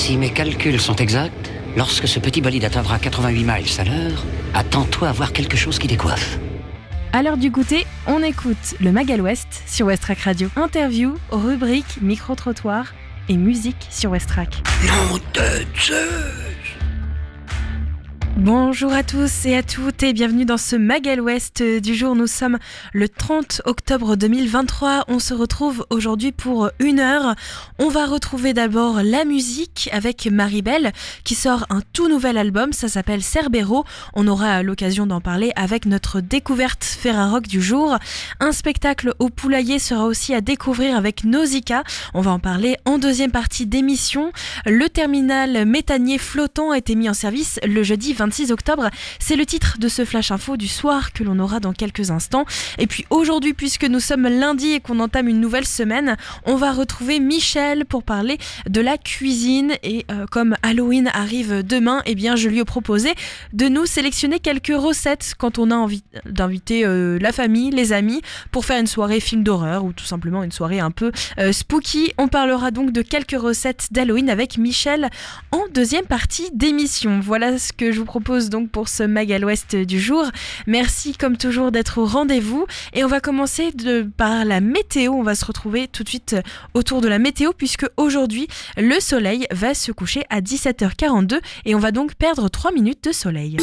Si mes calculs sont exacts, lorsque ce petit bolide atteindra 88 miles à l'heure, attends-toi à voir quelque chose qui décoiffe. À l'heure du goûter, on écoute le Magal West sur Westrack Radio. Interview, rubrique, micro-trottoir et musique sur Westrack. Nom de Zeus! Bonjour à tous et à toutes et bienvenue dans ce Magal West du jour. Nous sommes le 30 octobre 2023. On se retrouve aujourd'hui pour 1 heure. On va retrouver d'abord la musique avec Maribel qui sort un tout nouvel album. Ça s'appelle Cerbero. On aura l'occasion d'en parler avec notre découverte Ferrarock du jour. Un spectacle au Poulailler sera aussi à découvrir avec Nausicaa. On va en parler en deuxième partie d'émission. Le terminal méthanier flottant a été mis en service le jeudi 26 octobre. C'est le titre de ce Flash Info du soir que l'on aura dans quelques instants. Et puis aujourd'hui, puisque nous sommes lundi et qu'on entame une nouvelle semaine, on va retrouver Michel pour parler de la cuisine. Et comme Halloween arrive demain, eh bien je lui ai proposé de nous sélectionner quelques recettes quand on a envie d'inviter la famille, les amis, pour faire une soirée film d'horreur ou tout simplement une soirée un peu spooky. On parlera donc de quelques recettes d'Halloween avec Michel en deuxième partie d'émission. Voilà ce que je vous propose donc pour ce Magal West du jour. Merci comme toujours d'être au rendez-vous et on va commencer par la météo. On va se retrouver tout de suite autour de la météo puisque aujourd'hui le soleil va se coucher à 17h42 et on va donc perdre 3 minutes de soleil.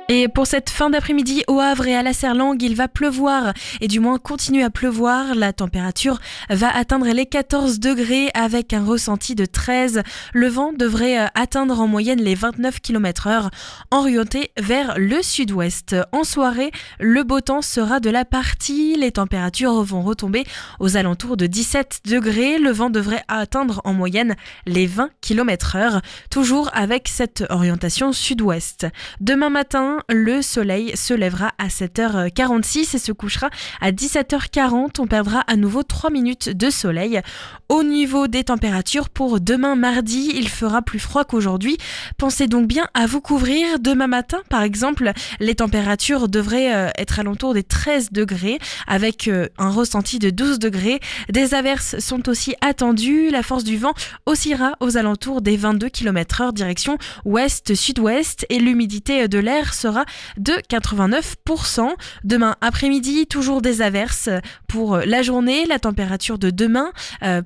Et pour cette fin d'après-midi au Havre et à la Serlangue, il va pleuvoir et du moins continuer à pleuvoir. La température va atteindre les 14 degrés avec un ressenti de 13. Le vent devrait atteindre en moyenne les 29 km/h, orienté vers le sud-ouest. En soirée, le beau temps sera de la partie. Les températures vont retomber aux alentours de 17 degrés. Le vent devrait atteindre en moyenne les 20 km/h, toujours avec cette orientation sud-ouest. Demain matin, le soleil se lèvera à 7h46 et se couchera à 17h40. On perdra à nouveau 3 minutes de soleil. Au niveau des températures, pour demain mardi, il fera plus froid qu'aujourd'hui. Pensez donc bien à vous couvrir. Demain matin, par exemple, les températures devraient être alentour des 13 degrés avec un ressenti de 12 degrés. Des averses sont aussi attendues. La force du vent oscillera aux alentours des 22 km/h direction ouest-sud-ouest et l'humidité de l'air sera de 89%. Demain après-midi, toujours des averses pour la journée. La température de demain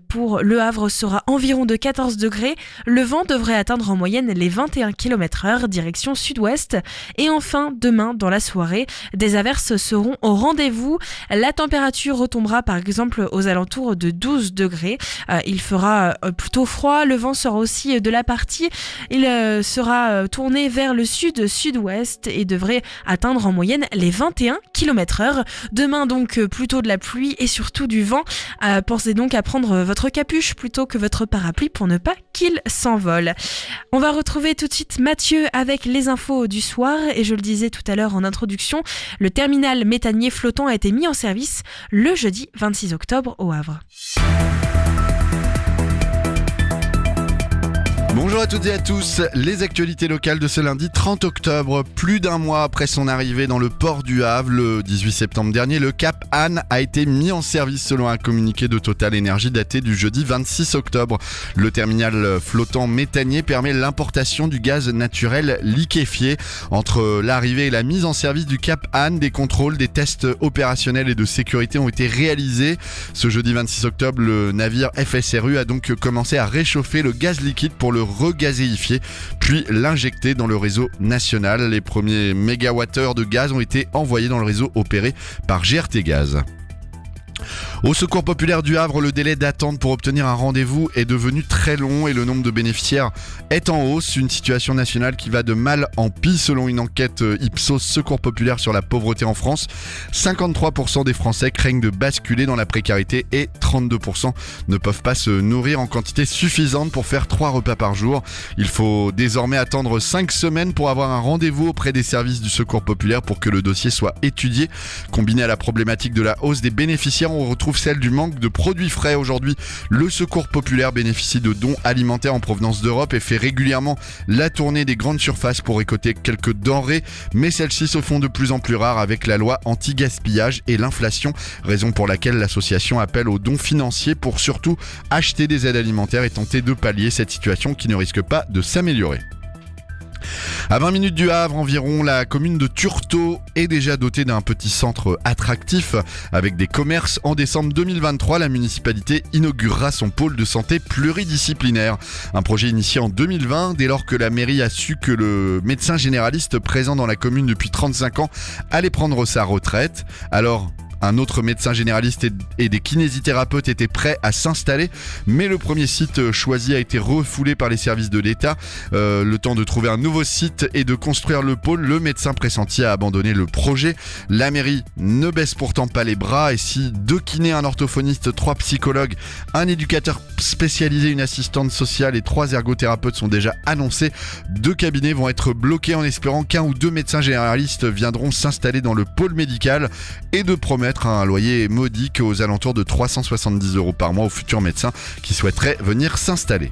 pour Le Havre sera environ de 14 degrés. Le vent devrait atteindre en moyenne les 21 km/h direction sud-ouest. Et enfin, demain dans la soirée, des averses seront au rendez-vous. La température retombera par exemple aux alentours de 12 degrés. Il fera plutôt froid. Le vent sera aussi de la partie. Il sera tourné vers le sud-sud-ouest et devrait atteindre en moyenne les 21 km/h. Demain donc plutôt de la pluie et surtout du vent. Pensez donc à prendre votre capuche plutôt que votre parapluie pour ne pas qu'il s'envole. On va retrouver tout de suite Mathieu avec les infos du soir et je le disais tout à l'heure en introduction, le terminal méthanier flottant a été mis en service le jeudi 26 octobre au Havre. Bonjour à toutes et à tous, les actualités locales de ce lundi 30 octobre. Plus d'un mois après son arrivée dans le port du Havre, le 18 septembre dernier, le Cap Anne a été mis en service selon un communiqué de Total Énergie daté du jeudi 26 octobre. Le terminal flottant méthanier permet l'importation du gaz naturel liquéfié. Entre l'arrivée et la mise en service du Cap Anne, des contrôles, des tests opérationnels et de sécurité ont été réalisés. Ce jeudi 26 octobre, le navire FSRU a donc commencé à réchauffer le gaz liquide pour le regazéifier, puis l'injecter dans le réseau national. Les premiers mégawattheures de gaz ont été envoyés dans le réseau opéré par GRT Gaz. Au Secours populaire du Havre, le délai d'attente pour obtenir un rendez-vous est devenu très long et le nombre de bénéficiaires est en hausse. Une situation nationale qui va de mal en pis selon une enquête Ipsos Secours populaire sur la pauvreté en France. 53% des Français craignent de basculer dans la précarité et 32% ne peuvent pas se nourrir en quantité suffisante pour faire 3 repas par jour. Il faut désormais attendre 5 semaines pour avoir un rendez-vous auprès des services du Secours populaire pour que le dossier soit étudié. Combiné à la problématique de la hausse des bénéficiaires, on retrouve retrouve celle du manque de produits frais. Aujourd'hui, le Secours populaire bénéficie de dons alimentaires en provenance d'Europe et fait régulièrement la tournée des grandes surfaces pour récolter quelques denrées, mais celles-ci se font de plus en plus rares avec la loi anti-gaspillage et l'inflation, raison pour laquelle l'association appelle aux dons financiers pour surtout acheter des aides alimentaires et tenter de pallier cette situation qui ne risque pas de s'améliorer. À 20 minutes du Havre environ, la commune de Turtot est déjà dotée d'un petit centre attractif avec des commerces. En décembre 2023, la municipalité inaugurera son pôle de santé pluridisciplinaire. Un projet initié en 2020 dès lors que la mairie a su que le médecin généraliste présent dans la commune depuis 35 ans allait prendre sa retraite. Alors, un autre médecin généraliste et des kinésithérapeutes étaient prêts à s'installer, mais le premier site choisi a été refoulé par les services de l'État. Le temps de trouver un nouveau site et de construire le pôle, le médecin pressenti a abandonné le projet. La mairie ne baisse pourtant pas les bras et si 2 kinés, un orthophoniste, 3 psychologues, un éducateur spécialisé, une assistante sociale et 3 ergothérapeutes sont déjà annoncés, 2 cabinets vont être bloqués en espérant qu'un ou 2 médecins généralistes viendront s'installer dans le pôle médical et de promettre un loyer modique aux alentours de 370 € par mois aux futurs médecins qui souhaiteraient venir s'installer.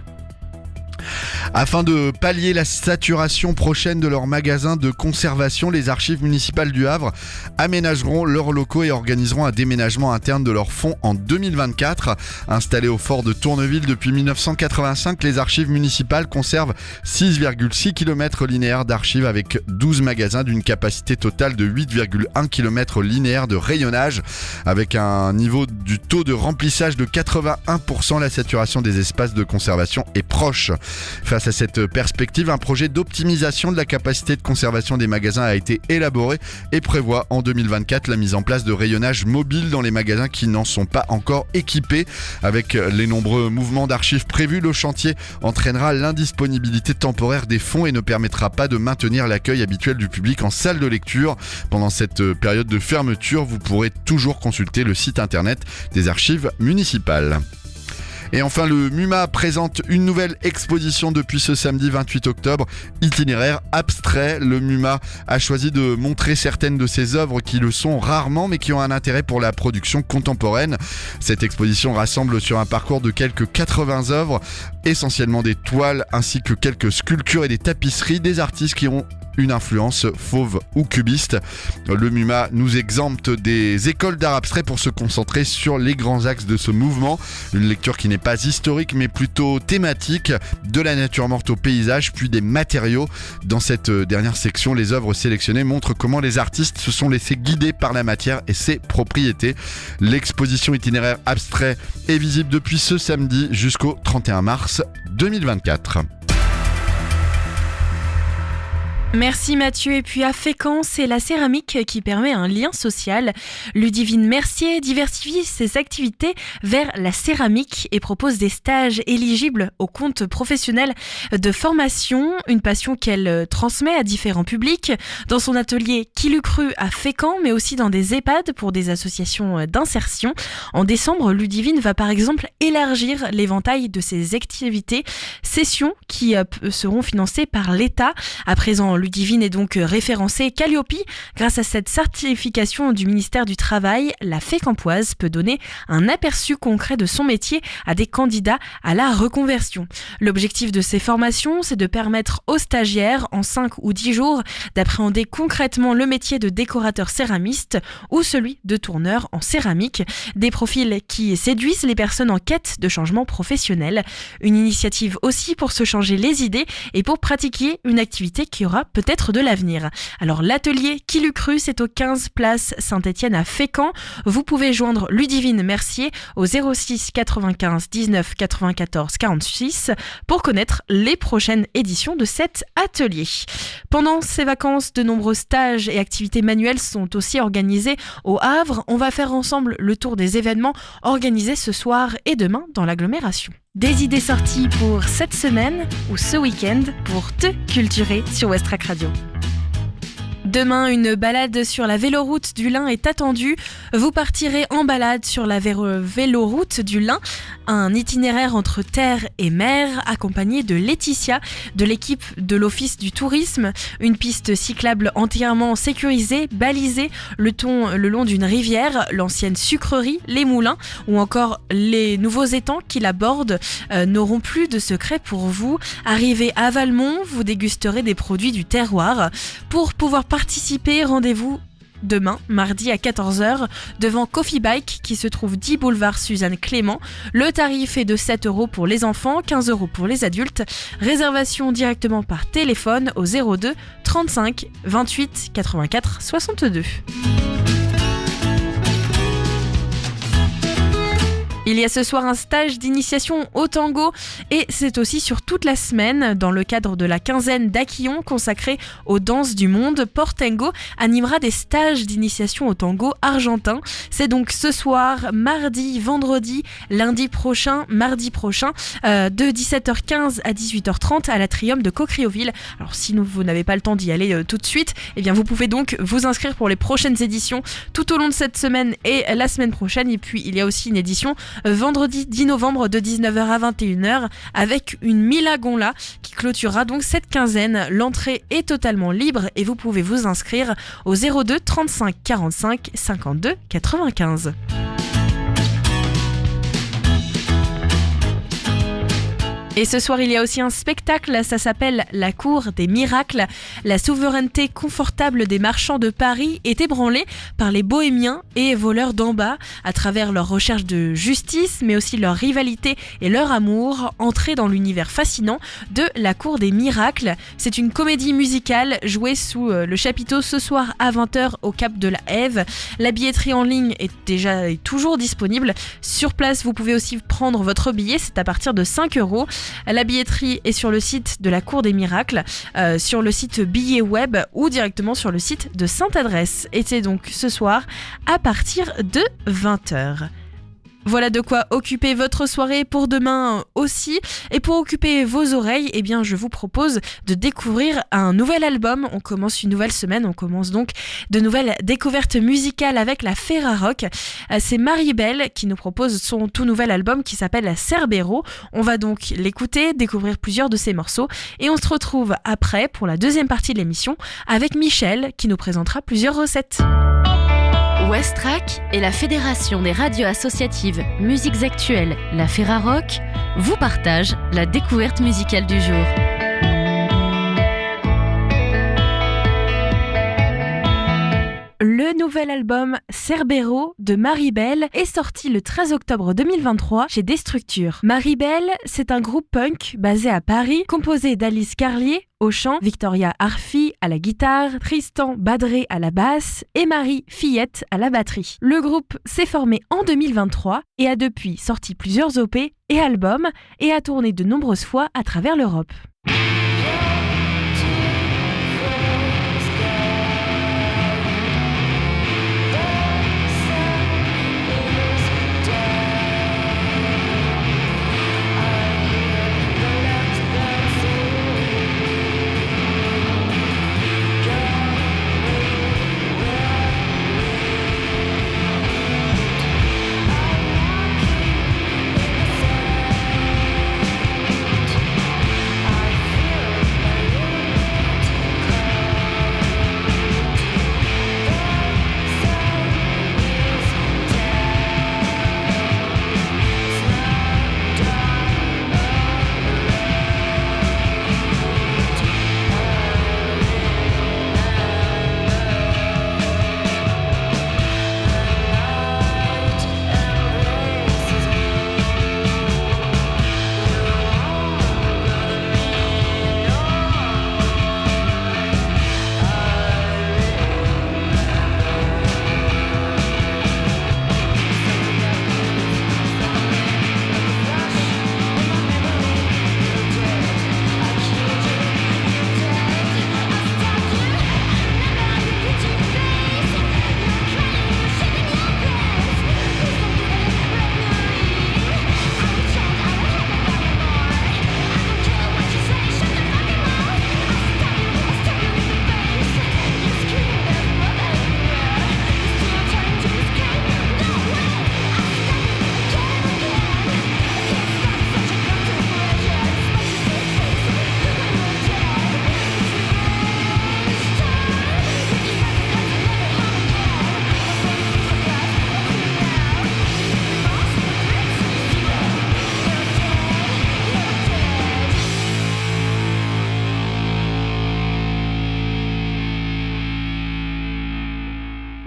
Afin de pallier la saturation prochaine de leurs magasins de conservation, les archives municipales du Havre aménageront leurs locaux et organiseront un déménagement interne de leurs fonds en 2024. Installées au fort de Tourneville depuis 1985, les archives municipales conservent 6,6 km linéaires d'archives avec 12 magasins d'une capacité totale de 8,1 km linéaires de rayonnage. Avec un niveau du taux de remplissage de 81%, la saturation des espaces de conservation est proche. Face à cette perspective, un projet d'optimisation de la capacité de conservation des magasins a été élaboré et prévoit en 2024 la mise en place de rayonnage mobile dans les magasins qui n'en sont pas encore équipés. Avec les nombreux mouvements d'archives prévus, le chantier entraînera l'indisponibilité temporaire des fonds et ne permettra pas de maintenir l'accueil habituel du public en salle de lecture. Pendant cette période de fermeture, vous pourrez toujours consulter le site internet des archives municipales. Et enfin, le MUMA présente une nouvelle exposition depuis ce samedi 28 octobre, itinéraire abstrait. Le MUMA a choisi de montrer certaines de ses œuvres qui le sont rarement mais qui ont un intérêt pour la production contemporaine. Cette exposition rassemble sur un parcours de quelques 80 œuvres, essentiellement des toiles ainsi que quelques sculptures et des tapisseries des artistes qui ont une influence fauve ou cubiste. Le MUMA nous exempte des écoles d'art abstrait pour se concentrer sur les grands axes de ce mouvement. Une lecture qui n'est pas historique mais plutôt thématique, de la nature morte au paysage puis des matériaux. Dans cette dernière section, les œuvres sélectionnées montrent comment les artistes se sont laissés guider par la matière et ses propriétés. L'exposition itinéraire abstrait est visible depuis ce samedi jusqu'au 31 mars 2024. Merci Mathieu. Et puis à Fécamp, c'est la céramique qui permet un lien social. Ludivine Mercier diversifie ses activités vers la céramique et propose des stages éligibles au compte professionnel de formation, une passion qu'elle transmet à différents publics. Dans son atelier Qui l'eût cru à Fécamp, mais aussi dans des EHPAD pour des associations d'insertion. En décembre, Ludivine va par exemple élargir l'éventail de ses activités, sessions qui seront financées par l'État. À présent, Ludivine est donc référencée Calliope. Grâce à cette certification du ministère du Travail, la Fécampoise peut donner un aperçu concret de son métier à des candidats à la reconversion. L'objectif de ces formations, c'est de permettre aux stagiaires, en 5 ou 10 jours, d'appréhender concrètement le métier de décorateur céramiste ou celui de tourneur en céramique. Des profils qui séduisent les personnes en quête de changement professionnel. Une initiative aussi pour se changer les idées et pour pratiquer une activité qui aura peut-être de l'avenir. Alors l'atelier Qui l'eût cru, c'est au 15 place Saint-Étienne à Fécamp. Vous pouvez joindre Ludivine Mercier au 06 95 19 94 46 pour connaître les prochaines éditions de cet atelier. Pendant ces vacances, de nombreux stages et activités manuelles sont aussi organisés au Havre. On va faire ensemble le tour des événements organisés ce soir et demain dans l'agglomération. Des idées sorties pour cette semaine ou ce week-end pour te culturer sur Westrack Radio. Demain, une balade sur la véloroute du Lin est attendue. Vous partirez en balade sur la véloroute du Lin, un itinéraire entre terre et mer, accompagné de Laetitia, de l'équipe de l'Office du tourisme. Une piste cyclable entièrement sécurisée, balisée, le long d'une rivière, l'ancienne sucrerie, les moulins ou encore les nouveaux étangs qui la bordent n'auront plus de secret pour vous. Arrivé à Valmont, vous dégusterez des produits du terroir. Pour pouvoir participer, rendez-vous demain, mardi à 14h, devant Coffee Bike qui se trouve 10 boulevard Suzanne Clément. Le tarif est de 7 € pour les enfants, 15 € pour les adultes. Réservation directement par téléphone au 02 35 28 84 62. Il y a ce soir un stage d'initiation au tango et c'est aussi sur toute la semaine. Dans le cadre de la quinzaine d'Aquillon consacrée aux danses du monde, Portengo animera des stages d'initiation au tango argentin. C'est donc ce soir, mardi, vendredi, lundi prochain, mardi prochain, de 17h15 à 18h30 à l'Atrium de Cocrioville. Alors si vous n'avez pas le temps d'y aller tout de suite, eh bien vous pouvez donc vous inscrire pour les prochaines éditions tout au long de cette semaine et la semaine prochaine. Et puis il y a aussi une édition vendredi 10 novembre de 19h à 21h avec une Milagona qui clôturera donc cette quinzaine. L'entrée est totalement libre et vous pouvez vous inscrire au 02 35 45 52 95. Et ce soir, il y a aussi un spectacle, ça s'appelle La Cour des Miracles. La souveraineté confortable des marchands de Paris est ébranlée par les bohémiens et voleurs d'en bas à travers leur recherche de justice, mais aussi leur rivalité et leur amour. Entrez dans l'univers fascinant de La Cour des Miracles. C'est une comédie musicale jouée sous le chapiteau ce soir à 20h au Cap de la Hève. La billetterie en ligne est toujours disponible. Sur place, vous pouvez aussi prendre votre billet, c'est à partir de 5 €. La billetterie est sur le site de la Cour des Miracles, sur le site Billets Web ou directement sur le site de Sainte-Adresse. Et c'est donc ce soir à partir de 20h. Voilà de quoi occuper votre soirée pour demain aussi. Et pour occuper vos oreilles, eh bien, je vous propose de découvrir un nouvel album. On commence une nouvelle semaine, on commence donc de nouvelles découvertes musicales avec la Ferrarock. C'est Maribel qui nous propose son tout nouvel album qui s'appelle Cerbero. On va donc l'écouter, découvrir plusieurs de ses morceaux et on se retrouve après pour la deuxième partie de l'émission avec Michel qui nous présentera plusieurs recettes. Westrack et la Fédération des radios associatives Musiques Actuelles, la Ferrarock, vous partagent la découverte musicale du jour. Le nouvel album Cerbero de Maribel est sorti le 13 octobre 2023 chez Destructure. Maribel, c'est un groupe punk basé à Paris, composé d'Alice Carlier au chant, Victoria Arfi à la guitare, Tristan Badré à la basse et Marie Fillette à la batterie. Le groupe s'est formé en 2023 et a depuis sorti plusieurs OP et albums et a tourné de nombreuses fois à travers l'Europe.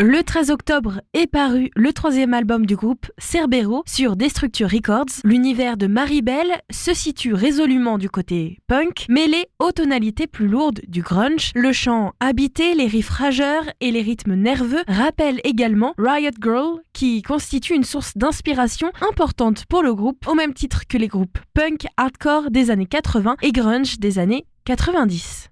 Le 13 octobre est paru le 3e album du groupe, Cerbero, sur Destructure Records. L'univers de Maribel se situe résolument du côté punk, mêlé aux tonalités plus lourdes du grunge. Le chant habité, les riffs rageurs et les rythmes nerveux rappellent également Riot Grrrl, qui constitue une source d'inspiration importante pour le groupe, au même titre que les groupes punk hardcore des années 80 et grunge des années 90.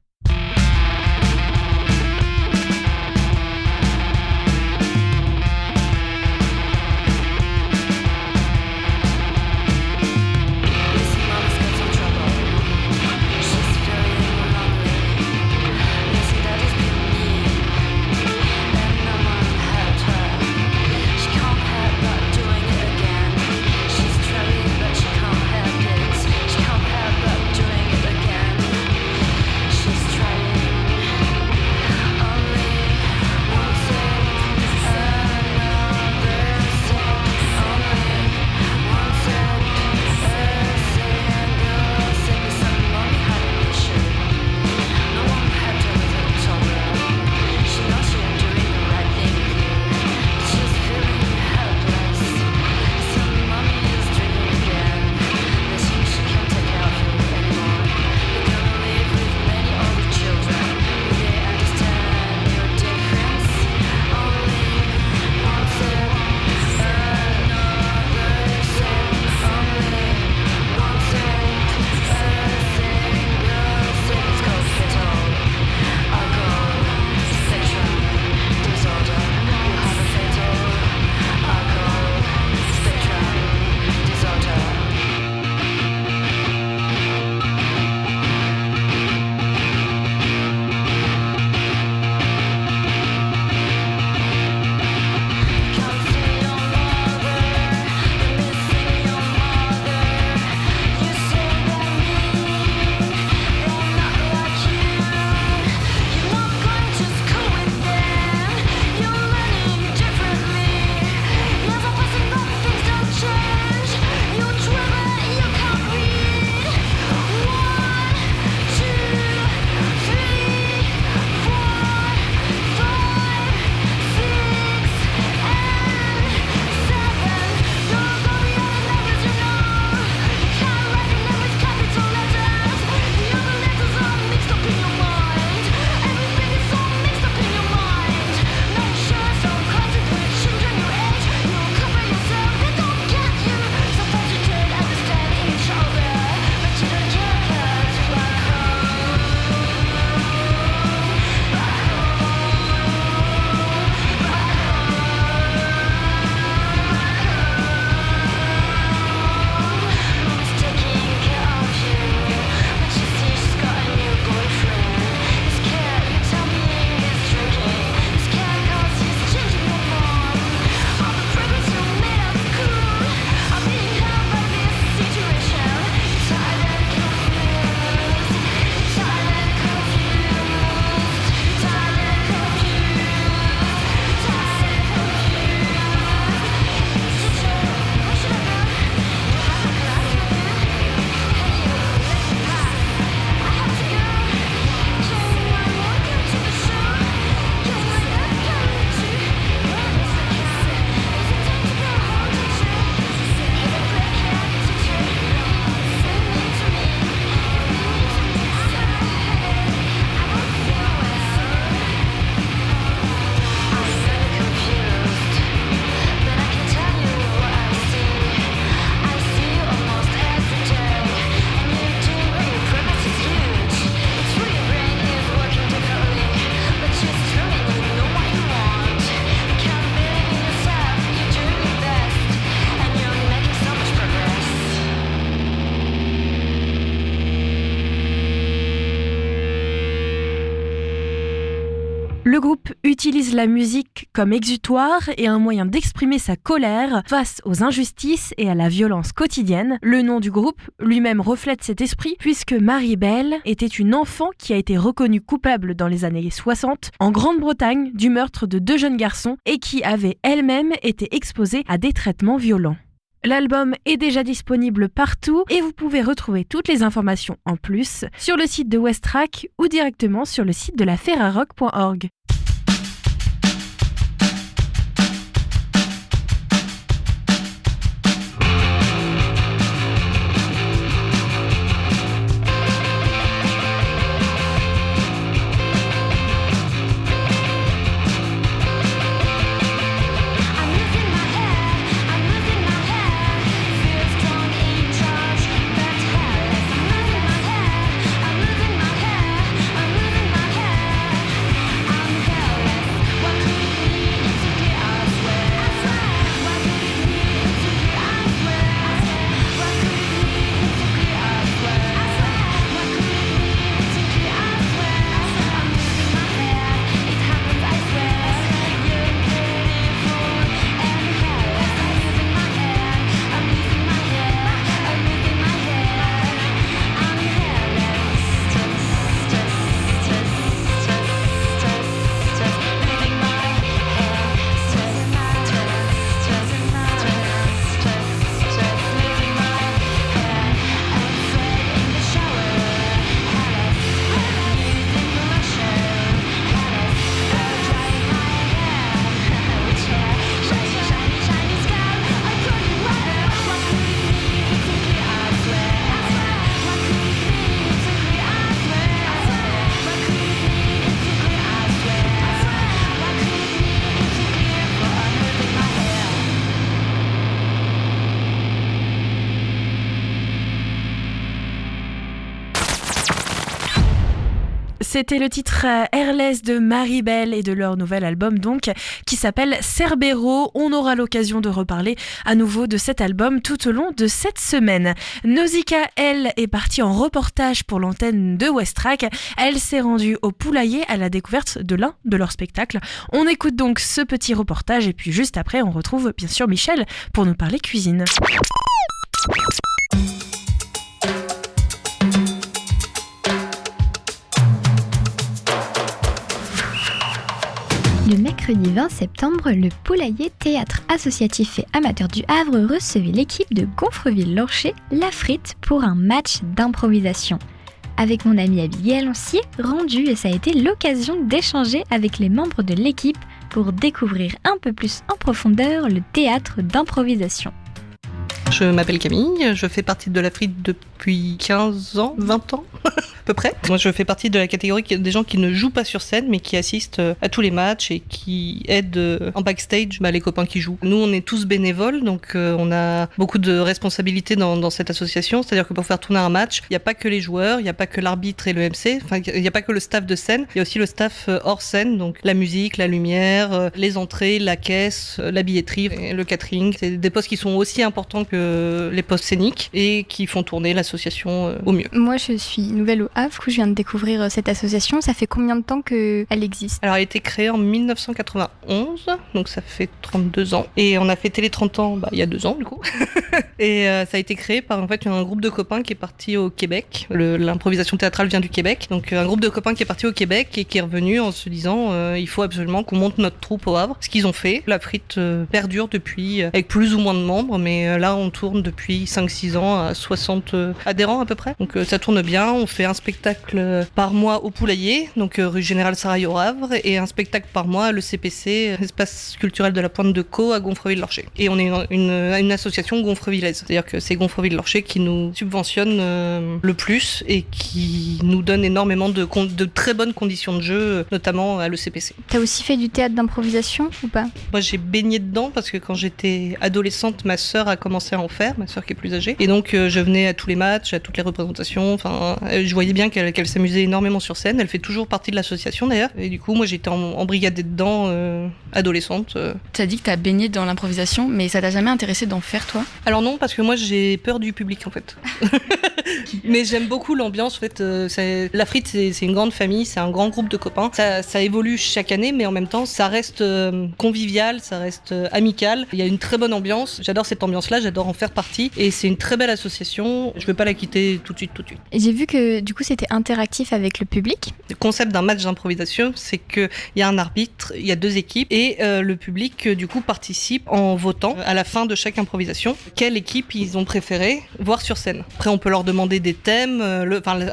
Le groupe utilise la musique comme exutoire et un moyen d'exprimer sa colère face aux injustices et à la violence quotidienne. Le nom du groupe lui-même reflète cet esprit puisque Maribel était une enfant qui a été reconnue coupable dans les années 60 en Grande-Bretagne du meurtre de 2 jeunes garçons et qui avait elle-même été exposée à des traitements violents. L'album est déjà disponible partout et vous pouvez retrouver toutes les informations en plus sur le site de Westrack ou directement sur le site de la ferrarock.org. C'était le titre Airless de Maribel et de leur nouvel album donc qui s'appelle Cerbero. On aura l'occasion de reparler à nouveau de cet album tout au long de cette semaine. Nausicaa, elle, est partie en reportage pour l'antenne de Westrack. Elle s'est rendue au Poulailler à la découverte de l'un de leurs spectacles. On écoute donc ce petit reportage et puis juste après on retrouve bien sûr Michel pour nous parler cuisine. Le mercredi 20 septembre, le Poulailler Théâtre Associatif et Amateur du Havre recevait l'équipe de Gonfreville-Lorcher, La Frite, pour un match d'improvisation. Avec mon amie Abigail, on s'y est rendu et ça a été l'occasion d'échanger avec les membres de l'équipe pour découvrir un peu plus en profondeur le théâtre d'improvisation. Je m'appelle Camille, je fais partie de La Frite depuis 15 ans, 20 ans à peu près. Moi je fais partie de la catégorie des gens qui ne jouent pas sur scène mais qui assistent à tous les matchs et qui aident en backstage les copains qui jouent. Nous on est tous bénévoles donc on a beaucoup de responsabilités dans cette association, c'est-à-dire que pour faire tourner un match, il n'y a pas que les joueurs, il n'y a pas que l'arbitre et le MC, enfin il n'y a pas que le staff de scène, il y a aussi le staff hors scène, donc la musique, la lumière, les entrées, la caisse, la billetterie, le catering. C'est des postes qui sont aussi importants que les postes scéniques et qui font tourner l'association au mieux. Moi je suis nouvelle au Havre, je viens de découvrir cette association. Ça fait combien de temps qu'elle existe ? Alors elle a été créée en 1991, donc ça fait 32 ans. Et on a fêté les 30 ans il y a 2 ans du coup. Et ça a été créé par en fait un groupe de copains qui est parti au Québec. L'improvisation théâtrale vient du Québec. Donc un groupe de copains qui est parti au Québec et qui est revenu en se disant il faut absolument qu'on monte notre troupe au Havre. Ce qu'ils ont fait. La Frite perdure depuis avec plus ou moins de membres, mais là on tourne depuis 5-6 ans à 60 adhérents à peu près. Donc ça tourne bien. On fait un spectacle par mois au Poulailler, donc rue Général Sarail au Havre, et un spectacle par mois à l'ECPC, Espace culturel de la Pointe de Caux à Gonfreville-Lorcher. Et on est une association gonfrevillaise, c'est-à-dire que c'est Gonfreville-Lorcher qui nous subventionne le plus et qui nous donne énormément de très bonnes conditions de jeu, notamment à l'ECPC. T'as aussi fait du théâtre d'improvisation ou pas ? Moi j'ai baigné dedans parce que quand j'étais adolescente, ma sœur a commencé à en faire, ma sœur qui est plus âgée, et donc je venais à tous les matchs, à toutes les représentations, enfin je voyais bien qu'elle s'amusait énormément sur scène. Elle fait toujours partie de l'association d'ailleurs. Et du coup, moi j'étais embrigadée dedans, adolescente. T'as dit que t'as baigné dans l'improvisation, mais ça t'a jamais intéressé d'en faire toi ? Alors non, parce que moi j'ai peur du public en fait. Mais j'aime beaucoup l'ambiance. En fait, La Frite, c'est une grande famille, c'est un grand groupe de copains. Ça évolue chaque année, mais en même temps, ça reste convivial, ça reste amical. Il y a une très bonne ambiance. J'adore cette ambiance-là, j'adore en faire partie. Et c'est une très belle association. Je ne veux pas la quitter tout de suite. Et j'ai vu que du coup c'était interactif avec le public. Le concept d'un match d'improvisation, c'est qu'il y a un arbitre, il y a 2 équipes et le public du coup participe en votant à la fin de chaque improvisation quelle équipe ils ont préféré voir sur scène. Après on peut leur demander des thèmes,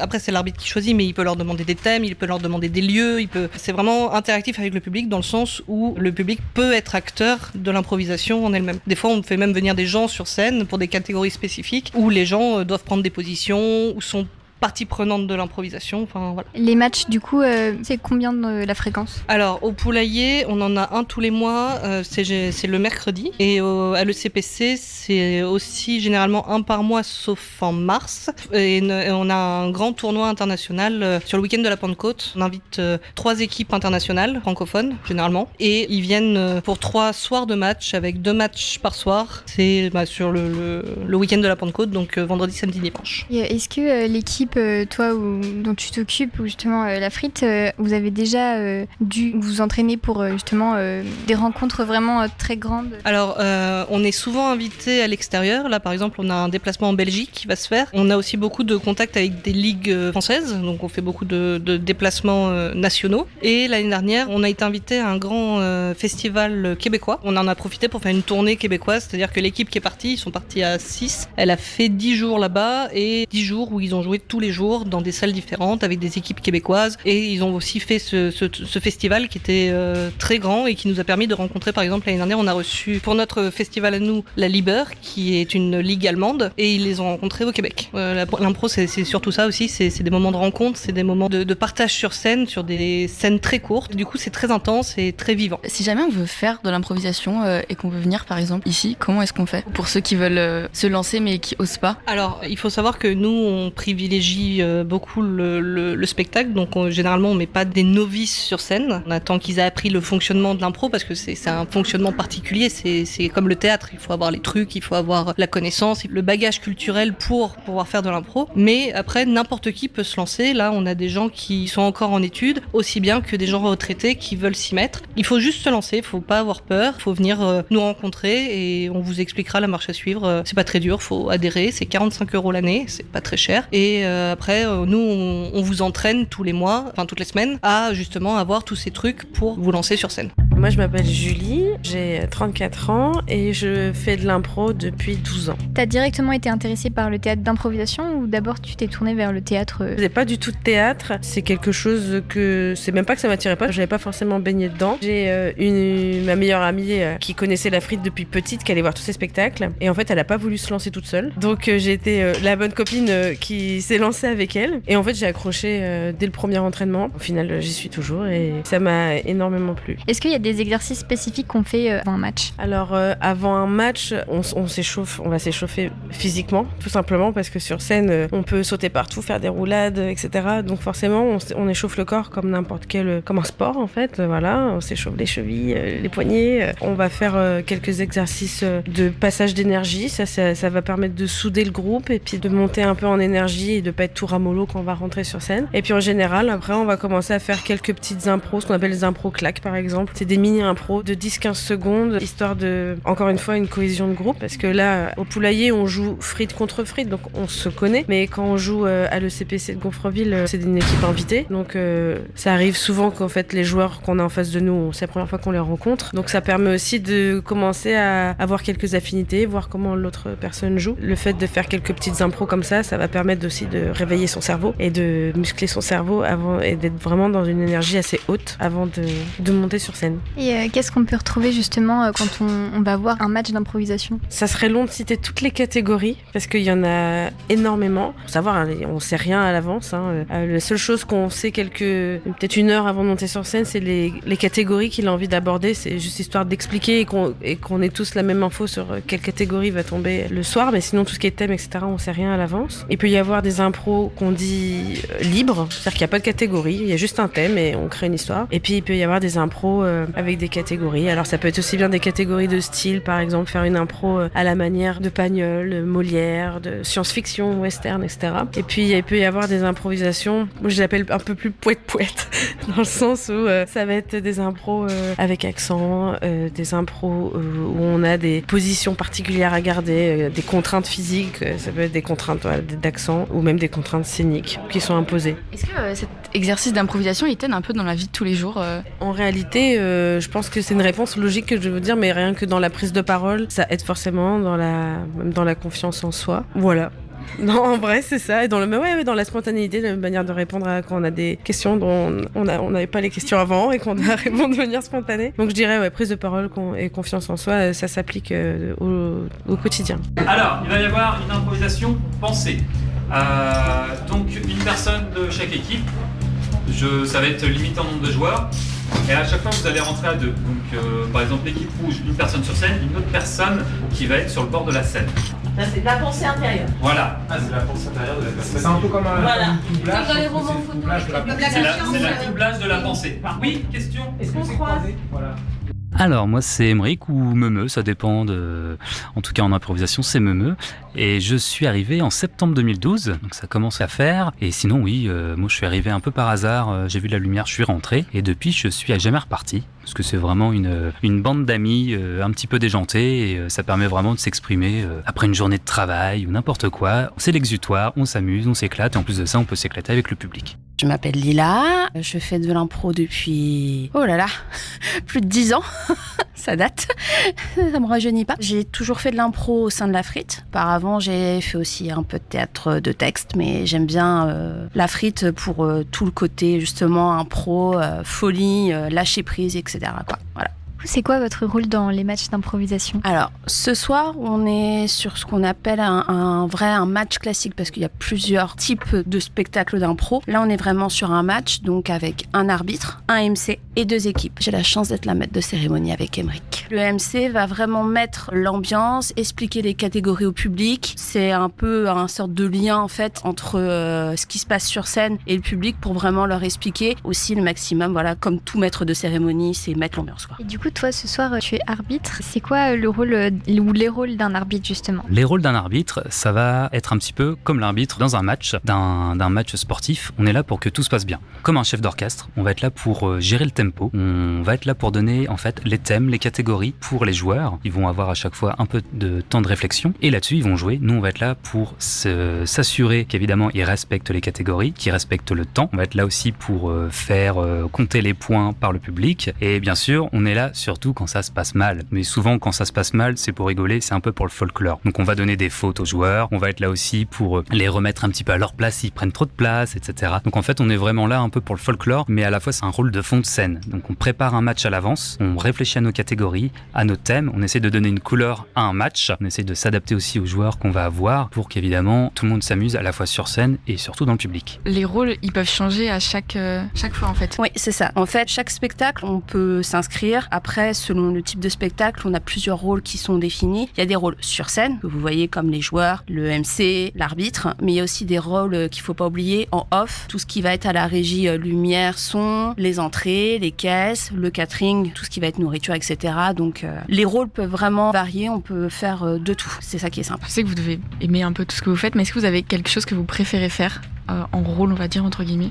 après c'est l'arbitre qui choisit, mais il peut leur demander des thèmes, il peut leur demander des lieux, c'est vraiment interactif avec le public dans le sens où le public peut être acteur de l'improvisation en elle-même. Des fois on fait même venir des gens sur scène pour des catégories spécifiques où les gens doivent prendre des positions ou sont partie prenante de l'improvisation, enfin voilà. Les matchs du coup, c'est combien de la fréquence ? Alors au Poulailler, on en a un tous les mois, c'est le mercredi, et à l'ECPC, c'est aussi généralement un par mois sauf en mars, et on a un grand tournoi international sur le week-end de la Pentecôte. On invite 3 équipes internationales francophones généralement, et ils viennent pour 3 soirs de match avec 2 matchs par soir. C'est sur le week-end de la Pentecôte, donc vendredi, samedi, dimanche. Et est-ce que l'équipe toi dont tu t'occupes, ou justement La Frite, vous avez déjà dû vous entraîner pour justement des rencontres vraiment très grandes ? Alors on est souvent invité à l'extérieur. Là par exemple on a un déplacement en Belgique qui va se faire. On a aussi beaucoup de contacts avec des ligues françaises, donc on fait beaucoup de déplacements nationaux. Et l'année dernière on a été invité à un grand festival québécois. On en a profité pour faire une tournée québécoise, c'est-à-dire que l'équipe qui est partie, ils sont partis à 6. Elle a fait 10 jours là-bas et 10 jours où ils ont joué tous les jours dans des salles différentes avec des équipes québécoises, et ils ont aussi fait ce festival qui était très grand et qui nous a permis de rencontrer, par exemple l'année dernière on a reçu pour notre festival à nous la Liber qui est une ligue allemande, et ils les ont rencontrés au Québec. L'impro c'est surtout ça aussi, c'est des moments de rencontre, c'est des moments de partage sur scène, sur des scènes très courtes, du coup c'est très intense et très vivant. Si jamais on veut faire de l'improvisation et qu'on veut venir par exemple ici, comment est-ce qu'on fait pour ceux qui veulent se lancer mais qui osent pas ? Alors il faut savoir que nous on privilégie privilégie beaucoup le spectacle, donc généralement on met pas des novices sur scène. On attend qu'ils aient appris le fonctionnement de l'impro parce que c'est un fonctionnement particulier, c'est comme le théâtre, il faut avoir les trucs, il faut avoir la connaissance, le bagage culturel pour pouvoir faire de l'impro. Mais après, n'importe qui peut se lancer. Là, on a des gens qui sont encore en études, aussi bien que des gens retraités qui veulent s'y mettre. Il faut juste se lancer, il faut pas avoir peur, il faut venir nous rencontrer et on vous expliquera la marche à suivre. C'est pas très dur, faut adhérer, c'est 45 € l'année, c'est pas très cher. Et après, nous, on vous entraîne tous les mois, enfin toutes les semaines, à justement avoir tous ces trucs pour vous lancer sur scène. Moi, je m'appelle Julie, j'ai 34 ans et je fais de l'impro depuis 12 ans. T'as directement été intéressée par le théâtre d'improvisation ou d'abord tu t'es tournée vers le théâtre Je faisais pas du tout de théâtre, c'est quelque chose que... C'est même pas que ça m'attirait pas, j'avais pas forcément baigné dedans. J'ai ma meilleure amie qui connaissait la frite depuis petite, qui allait voir tous ces spectacles. Et en fait, elle a pas voulu se lancer toute seule. Donc j'ai été la bonne copine qui s'est lancée avec elle. Et en fait, j'ai accroché dès le premier entraînement. Au final, j'y suis toujours et ça m'a énormément plu. Est-ce qu'il y a des exercices spécifiques qu'on fait avant un match? Alors, avant un match, on s'échauffe, on va s'échauffer physiquement, tout simplement, parce que sur scène, on peut sauter partout, faire des roulades, etc. Donc forcément, on échauffe le corps comme n'importe quel, comme un sport en fait. Voilà, on s'échauffe les chevilles, les poignets. On va faire quelques exercices de passage d'énergie. Ça va permettre de souder le groupe et puis de monter un peu en énergie et de pas être tout ramollo quand on va rentrer sur scène. Et puis en général, après, on va commencer à faire quelques petites impros, ce qu'on appelle les impros claques par exemple. C'est des mini-impros de 10-15 secondes, histoire de, encore une fois, une cohésion de groupe. Parce que là, au Poulailler, on joue frite contre frite, donc on se connaît. Mais quand on joue à l'ECPC de Gonfreville, c'est une équipe invitée. Donc ça arrive souvent qu'en fait, les joueurs qu'on a en face de nous, c'est la première fois qu'on les rencontre. Donc ça permet aussi de commencer à avoir quelques affinités, voir comment l'autre personne joue. Le fait de faire quelques petites impros comme ça va permettre aussi de réveiller son cerveau et de muscler son cerveau avant et d'être vraiment dans une énergie assez haute avant de monter sur scène. Et qu'est-ce qu'on peut retrouver justement quand on va voir un match d'improvisation? Ça serait long de citer toutes les catégories parce qu'il y en a énormément. Faut savoir, hein, on sait rien à l'avance. La seule chose qu'on sait peut-être une heure avant de monter sur scène, c'est les catégories qu'il a envie d'aborder. C'est juste histoire d'expliquer et qu'on ait tous la même info sur quelle catégorie va tomber le soir. Mais sinon, tout ce qui est thème, etc., on sait rien à l'avance. Il peut y avoir des impros qu'on dit libres, c'est-à-dire qu'il n'y a pas de catégorie, il y a juste un thème et on crée une histoire. Et puis il peut y avoir des impros avec des catégories. Alors ça peut être aussi bien des catégories de style, par exemple faire une impro à la manière de Pagnol, Molière, de science-fiction, western, etc. Et puis il peut y avoir des improvisations, moi je l'appelle un peu plus poète-poète, dans le sens où ça va être des impros avec accent, des impros où on a des positions particulières à garder, des contraintes physiques, ça peut être des contraintes d'accent ou même des contraintes scéniques qui sont imposées. Est-ce que cet exercice d'improvisation il t'aide un peu dans la vie de tous les jours En réalité, je pense que c'est une réponse logique que je veux dire, mais rien que dans la prise de parole, ça aide forcément même dans la confiance en soi. Voilà. Non, en vrai, c'est ça. Et dans la spontanéité, la manière de répondre quand on a des questions dont on n'avait pas les questions avant et qu'on doit répondre de manière spontanée. Donc je dirais, prise de parole et confiance en soi, ça s'applique au quotidien. Alors, il va y avoir une improvisation pensée. Donc, une personne de chaque équipe. Ça va être limité en nombre de joueurs. Et à chaque fois, vous allez rentrer à deux. Donc, par exemple, l'équipe rouge, une personne sur scène, une autre personne qui va être sur le bord de la scène. Là, c'est de la pensée intérieure. Voilà. C'est la pensée intérieure de la personne. C'est un peu comme un doublage. Comme dans les romans photos. C'est la doublage de la pensée. Oui, question. Est-ce que c'est croisé? Voilà. Alors moi c'est Emeric ou Meumeu, ça dépend en tout cas en improvisation c'est Meumeu. Et je suis arrivé en septembre 2012, donc ça commence à faire. Et sinon oui, moi je suis arrivé un peu par hasard, j'ai vu la lumière, je suis rentré. Et depuis je suis jamais reparti, parce que c'est vraiment une bande d'amis un petit peu déjantée. Et ça permet vraiment de s'exprimer après une journée de travail ou n'importe quoi. C'est l'exutoire, on s'amuse, on s'éclate. Et en plus de ça on peut s'éclater avec le public. Je m'appelle Lila, je fais de l'impro depuis, plus de 10 ans, ça date, ça me rajeunit pas. J'ai toujours fait de l'impro au sein de la frite. Auparavant, j'ai fait aussi un peu de théâtre de texte, mais j'aime bien la frite pour tout le côté justement impro, folie, lâcher prise, etc. Voilà. C'est quoi votre rôle dans les matchs d'improvisation? Alors, ce soir, on est sur ce qu'on appelle un match classique parce qu'il y a plusieurs types de spectacles d'impro. Là, on est vraiment sur un match, donc avec un arbitre, un MC et 2 équipes. J'ai la chance d'être la maître de cérémonie avec Emeric. public. Le MC va vraiment mettre l'ambiance, expliquer les catégories au public. C'est un peu un sorte de lien en fait entre ce qui se passe sur scène et le public pour vraiment leur expliquer aussi le maximum. Voilà, comme tout maître de cérémonie, c'est mettre l'ambiance, quoi. Et du coup, toi, ce soir, tu es arbitre. C'est quoi le rôle ou les rôles d'un arbitre, justement ? Les rôles d'un arbitre, ça va être un petit peu comme l'arbitre dans un match, d'un match sportif. On est là pour que tout se passe bien. Comme un chef d'orchestre, on va être là pour gérer le tempo. On va être là pour donner en fait les thèmes, les catégories pour les joueurs. Ils vont avoir à chaque fois un peu de temps de réflexion et là-dessus ils vont jouer. Nous on va être là pour s'assurer qu'évidemment ils respectent les catégories, qu'ils respectent le temps. On va être là aussi pour faire compter les points par le public et bien sûr on est là surtout quand ça se passe mal. Mais souvent quand ça se passe mal c'est pour rigoler, c'est un peu pour le folklore. Donc on va donner des fautes aux joueurs, on va être là aussi pour les remettre un petit peu à leur place s'ils prennent trop de place, etc. Donc en fait on est vraiment là un peu pour le folklore mais à la fois c'est un rôle de fond de scène. Donc on prépare un match à l'avance, on réfléchit à nos catégories, à nos thèmes, on essaie de donner une couleur à un match, on essaie de s'adapter aussi aux joueurs qu'on va avoir pour qu'évidemment tout le monde s'amuse à la fois sur scène et surtout dans le public. Les rôles, ils peuvent changer à chaque fois en fait. Oui, c'est ça. En fait, chaque spectacle, on peut s'inscrire. Après, selon le type de spectacle, on a plusieurs rôles qui sont définis. Il y a des rôles sur scène, que vous voyez comme les joueurs, le MC, l'arbitre, mais il y a aussi des rôles qu'il faut pas oublier en off, tout ce qui va être à la régie lumière, son, les entrées, les caisses, le catering, tout ce qui va être nourriture, etc. Donc les rôles peuvent vraiment varier, on peut faire de tout. C'est ça qui est sympa. Je sais que vous devez aimer un peu tout ce que vous faites, mais est-ce que vous avez quelque chose que vous préférez faire en rôle, on va dire, entre guillemets?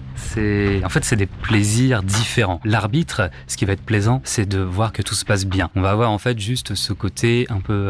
En fait, c'est des plaisirs différents. L'arbitre, ce qui va être plaisant, c'est de voir que tout se passe bien. On va avoir en fait juste ce côté un peu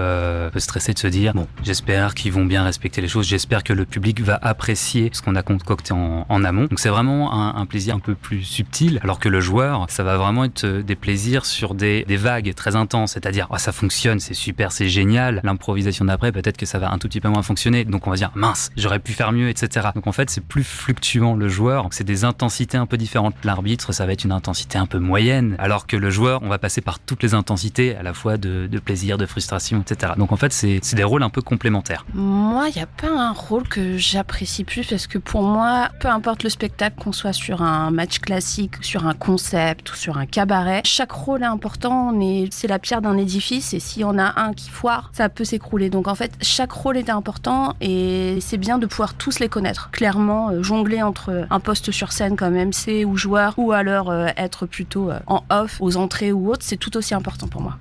stressé de se dire, bon, j'espère qu'ils vont bien respecter les choses, j'espère que le public va apprécier ce qu'on a concocté en amont. Donc c'est vraiment un plaisir un peu plus subtil, alors que le joueur, ça va vraiment être des plaisirs sur des vagues très intenses, c'est-à-dire, oh, ça fonctionne, c'est super, c'est génial. L'improvisation d'après, peut-être que ça va un tout petit peu moins fonctionner. Donc on va dire, mince, j'aurais pu faire mieux, etc. Donc en fait, c'est plus fluctuant le joueur. Donc c'est des intensités un peu différentes. L'arbitre, ça va être une intensité un peu moyenne, alors que le joueur, on va passer par toutes les intensités, à la fois de plaisir, de frustration, etc. Donc en fait, c'est des rôles un peu complémentaires. Moi, il n'y a pas un rôle que j'apprécie plus parce que pour moi, peu importe le spectacle, qu'on soit sur un match classique, sur un concept ou sur un cabaret, chaque rôle est important. C'est la pierre d'un édifice et s'il y en a un qui foire, ça peut s'écrouler. Donc en fait, chaque rôle est important et c'est bien de pouvoir tous les connaître. Clairement, jongler entre un poste sur scène comme MC ou joueur ou alors être plutôt en off aux entrées ou autres, c'est tout aussi important pour moi.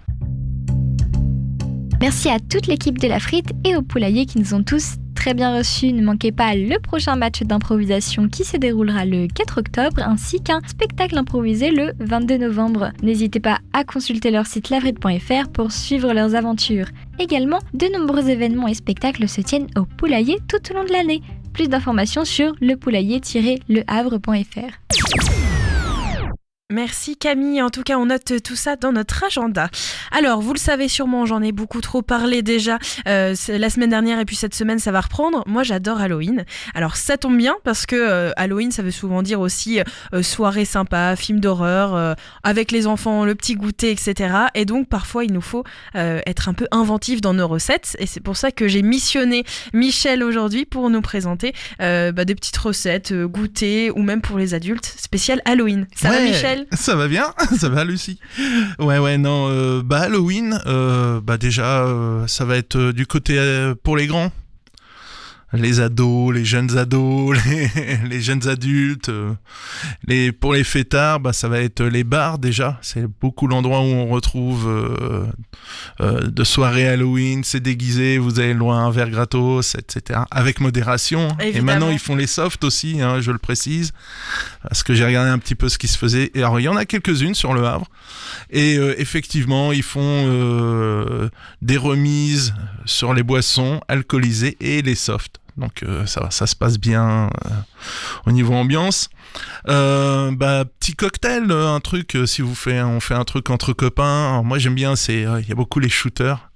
Merci à toute l'équipe de La Frite et au Poulailler qui nous ont tous très bien reçus. Ne manquez pas le prochain match d'improvisation qui se déroulera le 4 octobre ainsi qu'un spectacle improvisé le 22 novembre. N'hésitez pas à consulter leur site lafrite.fr pour suivre leurs aventures. Également, de nombreux événements et spectacles se tiennent au Poulailler tout au long de l'année. Plus d'informations sur lepoulailler-lehavre.fr. Merci Camille, en tout cas on note tout ça dans notre agenda. Alors vous le savez sûrement, j'en ai beaucoup trop parlé déjà la semaine dernière et puis cette semaine ça va reprendre. Moi j'adore Halloween, alors ça tombe bien parce que Halloween ça veut souvent dire aussi soirée sympa, film d'horreur, avec les enfants, le petit goûter, etc. Et donc parfois il nous faut être un peu inventif dans nos recettes et c'est pour ça que j'ai missionné Michel aujourd'hui pour nous présenter des petites recettes, goûter ou même pour les adultes, spécial Halloween. Ça va Michel ? Ça va bien, ça va Lucie. Ouais, non, Halloween, déjà, ça va être du côté pour les grands. Les ados, les jeunes ados, les jeunes adultes, pour les fêtards, ça va être les bars déjà. C'est beaucoup l'endroit où on retrouve de soirées Halloween, c'est déguisé, vous avez le droit à un verre gratos, etc. Avec modération. Évidemment. Et maintenant ils font les softs aussi, je le précise, parce que j'ai regardé un petit peu ce qui se faisait. Et alors il y en a quelques-unes sur le Havre. Et effectivement, ils font des remises sur les boissons alcoolisées et les softs. Donc ça se passe bien au niveau ambiance. Petit cocktail, un truc, si on fait un truc entre copains. Alors, moi j'aime bien, il y a beaucoup les shooters.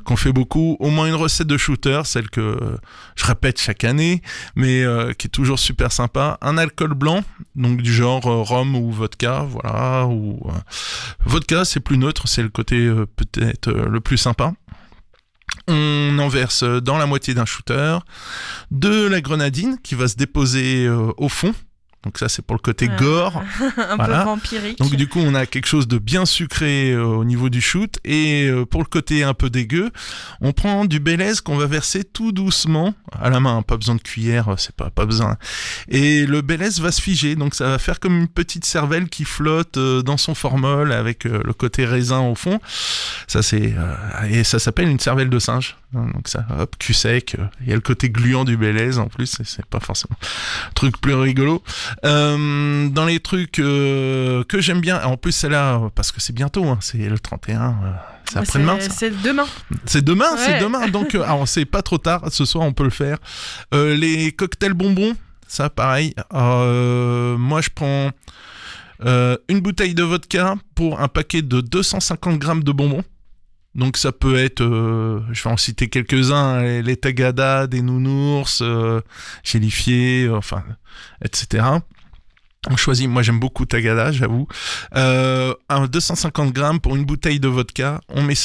Qu'on fait beaucoup, au moins une recette de shooter, celle que je répète chaque année, mais qui est toujours super sympa. Un alcool blanc, donc du genre rhum ou vodka, voilà. Vodka, c'est plus neutre, c'est le côté peut-être le plus sympa. On en verse dans la moitié d'un shooter de la grenadine qui va se déposer au fond. Donc ça, c'est pour le côté gore. Un peu vampirique. Donc du coup, on a quelque chose de bien sucré au niveau du shoot. Et pour le côté un peu dégueu, on prend du Baileys qu'on va verser tout doucement à la main. Pas besoin de cuillère, c'est pas besoin. Et le Baileys va se figer. Donc ça va faire comme une petite cervelle qui flotte dans son formol avec le côté raisin au fond. Ça, et ça s'appelle une cervelle de singe. Donc ça, hop, cul sec. Il y a le côté gluant du Baileys en plus. C'est pas forcément un truc plus rigolo. Dans les trucs que j'aime bien, en plus c'est là parce que c'est bientôt, hein, c'est le 31, c'est après-demain. C'est demain. C'est demain. Donc alors c'est pas trop tard, ce soir on peut le faire. Les cocktails bonbons, ça pareil. Moi je prends une bouteille de vodka pour un paquet de 250 grammes de bonbons. Donc ça peut être, je vais en citer quelques-uns, les Tagada, des nounours, gélifiés, enfin, etc. On choisit, moi j'aime beaucoup Tagada, j'avoue. 250 grammes pour une bouteille de vodka, on met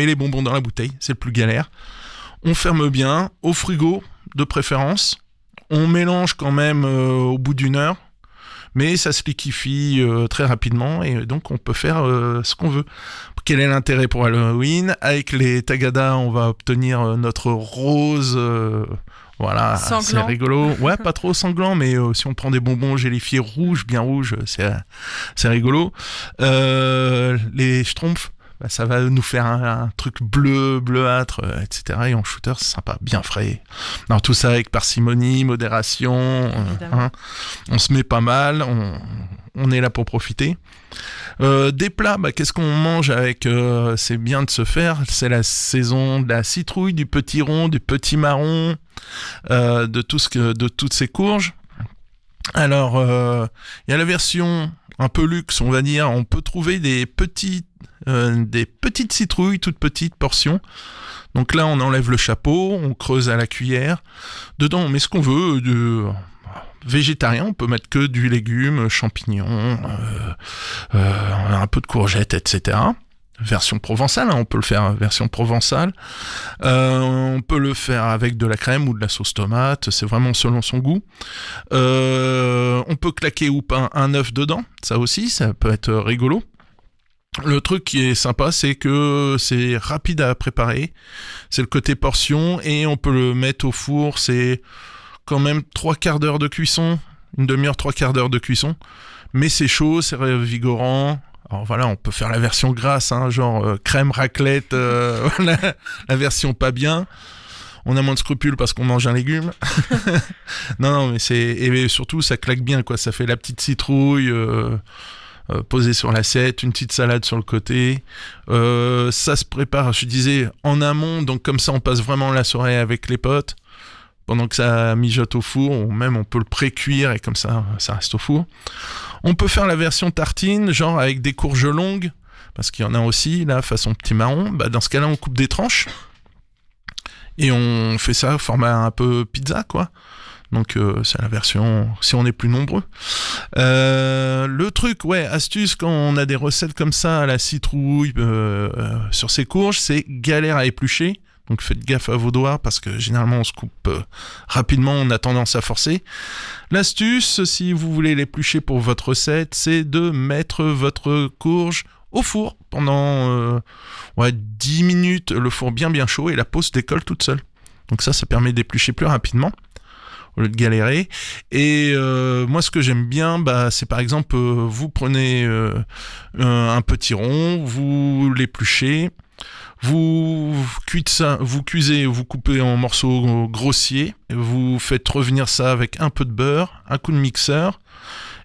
les bonbons dans la bouteille, c'est le plus galère. On ferme bien, au frigo de préférence. On mélange quand même au bout d'une heure. Mais ça se liquifie très rapidement et donc on peut faire ce qu'on veut. Quel est l'intérêt pour Halloween ? Avec les Tagada, on va obtenir notre rose, voilà, sanglant. C'est rigolo. Ouais, pas trop sanglant, mais si on prend des bonbons gélifiés rouges, bien rouges, c'est rigolo. Les Schtroumpfs, bah, ça va nous faire un truc bleuâtre, etc. Et en shooter, c'est sympa, bien frais. Alors tout ça avec parcimonie, modération, on se met pas mal, on est là pour profiter. Des plats, bah, qu'est-ce qu'on mange avec c'est bien de se faire, c'est la saison de la citrouille, du petit rond, du petit marron, de toutes ces courges. Alors, il y a la version un peu luxe, on va dire. On peut trouver des petites citrouilles, toutes petites portions. Donc là, on enlève le chapeau, on creuse à la cuillère. Dedans, on met ce qu'on veut. Végétarien, on peut mettre que du légume, champignons, un peu de courgettes, etc. Version provençale, hein, on peut le faire version provençale. On peut le faire avec de la crème ou de la sauce tomate, c'est vraiment selon son goût. On peut claquer ou pas un œuf dedans, ça aussi, ça peut être rigolo. Le truc qui est sympa, c'est que c'est rapide à préparer, c'est le côté portion, et on peut le mettre au four, c'est quand même 3/4 d'heure de cuisson, une demi-heure, 3/4 d'heure de cuisson, mais c'est chaud, c'est revigorant. Alors voilà, on peut faire la version grasse, hein, genre crème raclette, la version pas bien. On a moins de scrupules parce qu'on mange un légume. non, mais et surtout ça claque bien, quoi. Ça fait la petite citrouille posée sur l'assiette, une petite salade sur le côté. Ça se prépare, je disais, en amont, donc comme ça on passe vraiment la soirée avec les potes. Pendant que ça mijote au four, ou même on peut le pré-cuire et comme ça reste au four. On peut faire la version tartine, genre avec des courges longues, parce qu'il y en a aussi, là, façon petit marron. Bah, dans ce cas-là, on coupe des tranches, et on fait ça au format un peu pizza, quoi. Donc, c'est la version, si on est plus nombreux. Le truc, astuce, quand on a des recettes comme ça, à la citrouille, sur ces courges, c'est galère à éplucher. Donc faites gaffe à vos doigts parce que généralement on se coupe rapidement, on a tendance à forcer. L'astuce, si vous voulez l'éplucher pour votre recette, c'est de mettre votre courge au four pendant 10 minutes, le four bien chaud et la peau se décolle toute seule. Donc ça permet d'éplucher plus rapidement au lieu de galérer. Et moi ce que j'aime bien, c'est par exemple, vous prenez un petit rond, vous l'épluchez, vous cuisez, vous coupez en morceaux grossiers, vous faites revenir ça avec un peu de beurre, un coup de mixeur,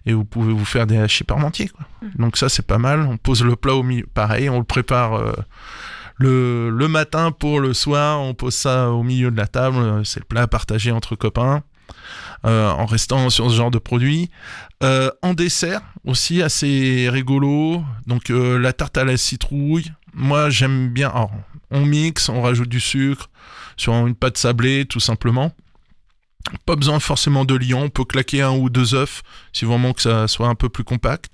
et vous pouvez vous faire des hachis parmentiers, quoi. Donc ça c'est pas mal. On pose le plat au milieu, pareil, on le prépare le matin pour le soir, on pose ça au milieu de la table, c'est le plat à partager entre copains. En restant sur ce genre de produit. En dessert, aussi assez rigolo, donc la tarte à la citrouille, moi j'aime bien, alors, on mixe, on rajoute du sucre sur une pâte sablée tout simplement, pas besoin forcément de liant, on peut claquer 1 ou 2 œufs si vraiment que ça soit un peu plus compact.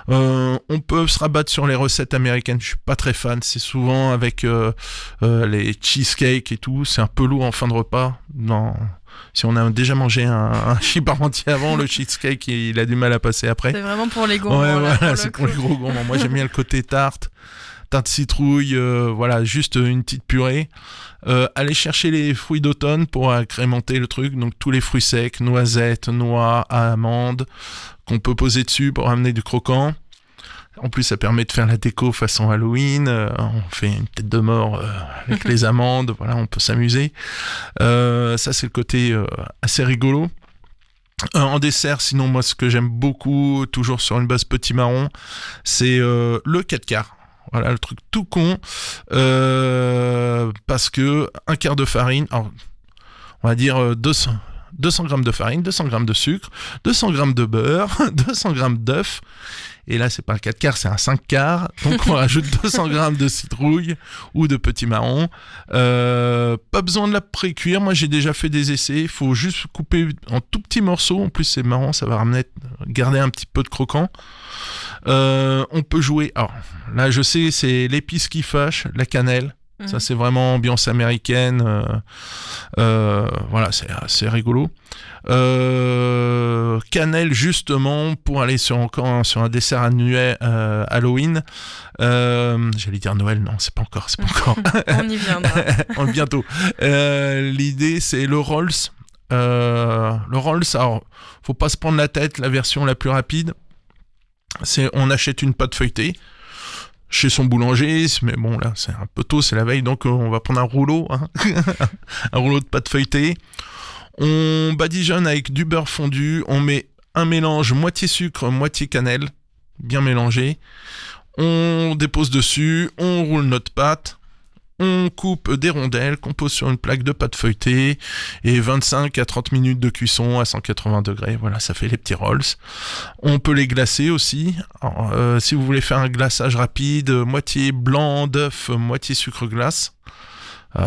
On peut se rabattre sur les recettes américaines, je suis pas très fan, c'est souvent avec les cheesecakes et tout, c'est un peu lourd en fin de repas. Non. Si on a déjà mangé un chip parmentier avant, le cheesecake, il a du mal à passer après. C'est vraiment pour les gourmands. Ouais, là, voilà, c'est pour les gros gourmands. Moi, j'aime bien le côté tarte citrouille, voilà, juste une petite purée. Aller chercher les fruits d'automne pour agrémenter le truc, donc tous les fruits secs, noisettes, noix, amandes, qu'on peut poser dessus pour amener du croquant. En plus, ça permet de faire la déco façon Halloween. On fait une tête de mort avec les amandes. Voilà, on peut s'amuser. Ça, c'est le côté assez rigolo. En dessert, sinon, moi, ce que j'aime beaucoup, toujours sur une base petit marron, c'est le 4 quarts. Voilà, le truc tout con. Parce que un quart de farine, alors, on va dire 200 grammes de farine, 200 grammes de sucre, 200 grammes de beurre, 200 grammes d'œufs. Et là, c'est pas un 4 quarts, c'est un 5 quarts. Donc, on rajoute 200 grammes de citrouille ou de petit marron. Pas besoin de la pré-cuire. Moi, j'ai déjà fait des essais. Il faut juste couper en tout petits morceaux. En plus, c'est marrant, ça va garder un petit peu de croquant. On peut jouer. Alors, là, je sais, c'est l'épice qui fâche, la cannelle. Ça, c'est vraiment ambiance américaine. Voilà, c'est rigolo. Cannelle, justement, pour aller sur un dessert annuel Halloween. J'allais dire Noël, non, c'est pas encore. On y viendra. Bientôt. L'idée, c'est le Rolls. Le Rolls, alors, faut pas se prendre la tête, la version la plus rapide. C'est on achète une pâte feuilletée chez son boulanger, mais bon là c'est un peu tôt, c'est la veille, donc on va prendre un rouleau, un rouleau de pâte feuilletée. On badigeonne avec du beurre fondu, on met un mélange moitié sucre, moitié cannelle, bien mélangé. On dépose dessus, on roule notre pâte. On coupe des rondelles qu'on pose sur une plaque de pâte feuilletée et 25 à 30 minutes de cuisson à 180 degrés. Voilà, ça fait les petits rolls. On peut les glacer aussi. Alors, si vous voulez faire un glaçage rapide, moitié blanc d'œuf, moitié sucre glace.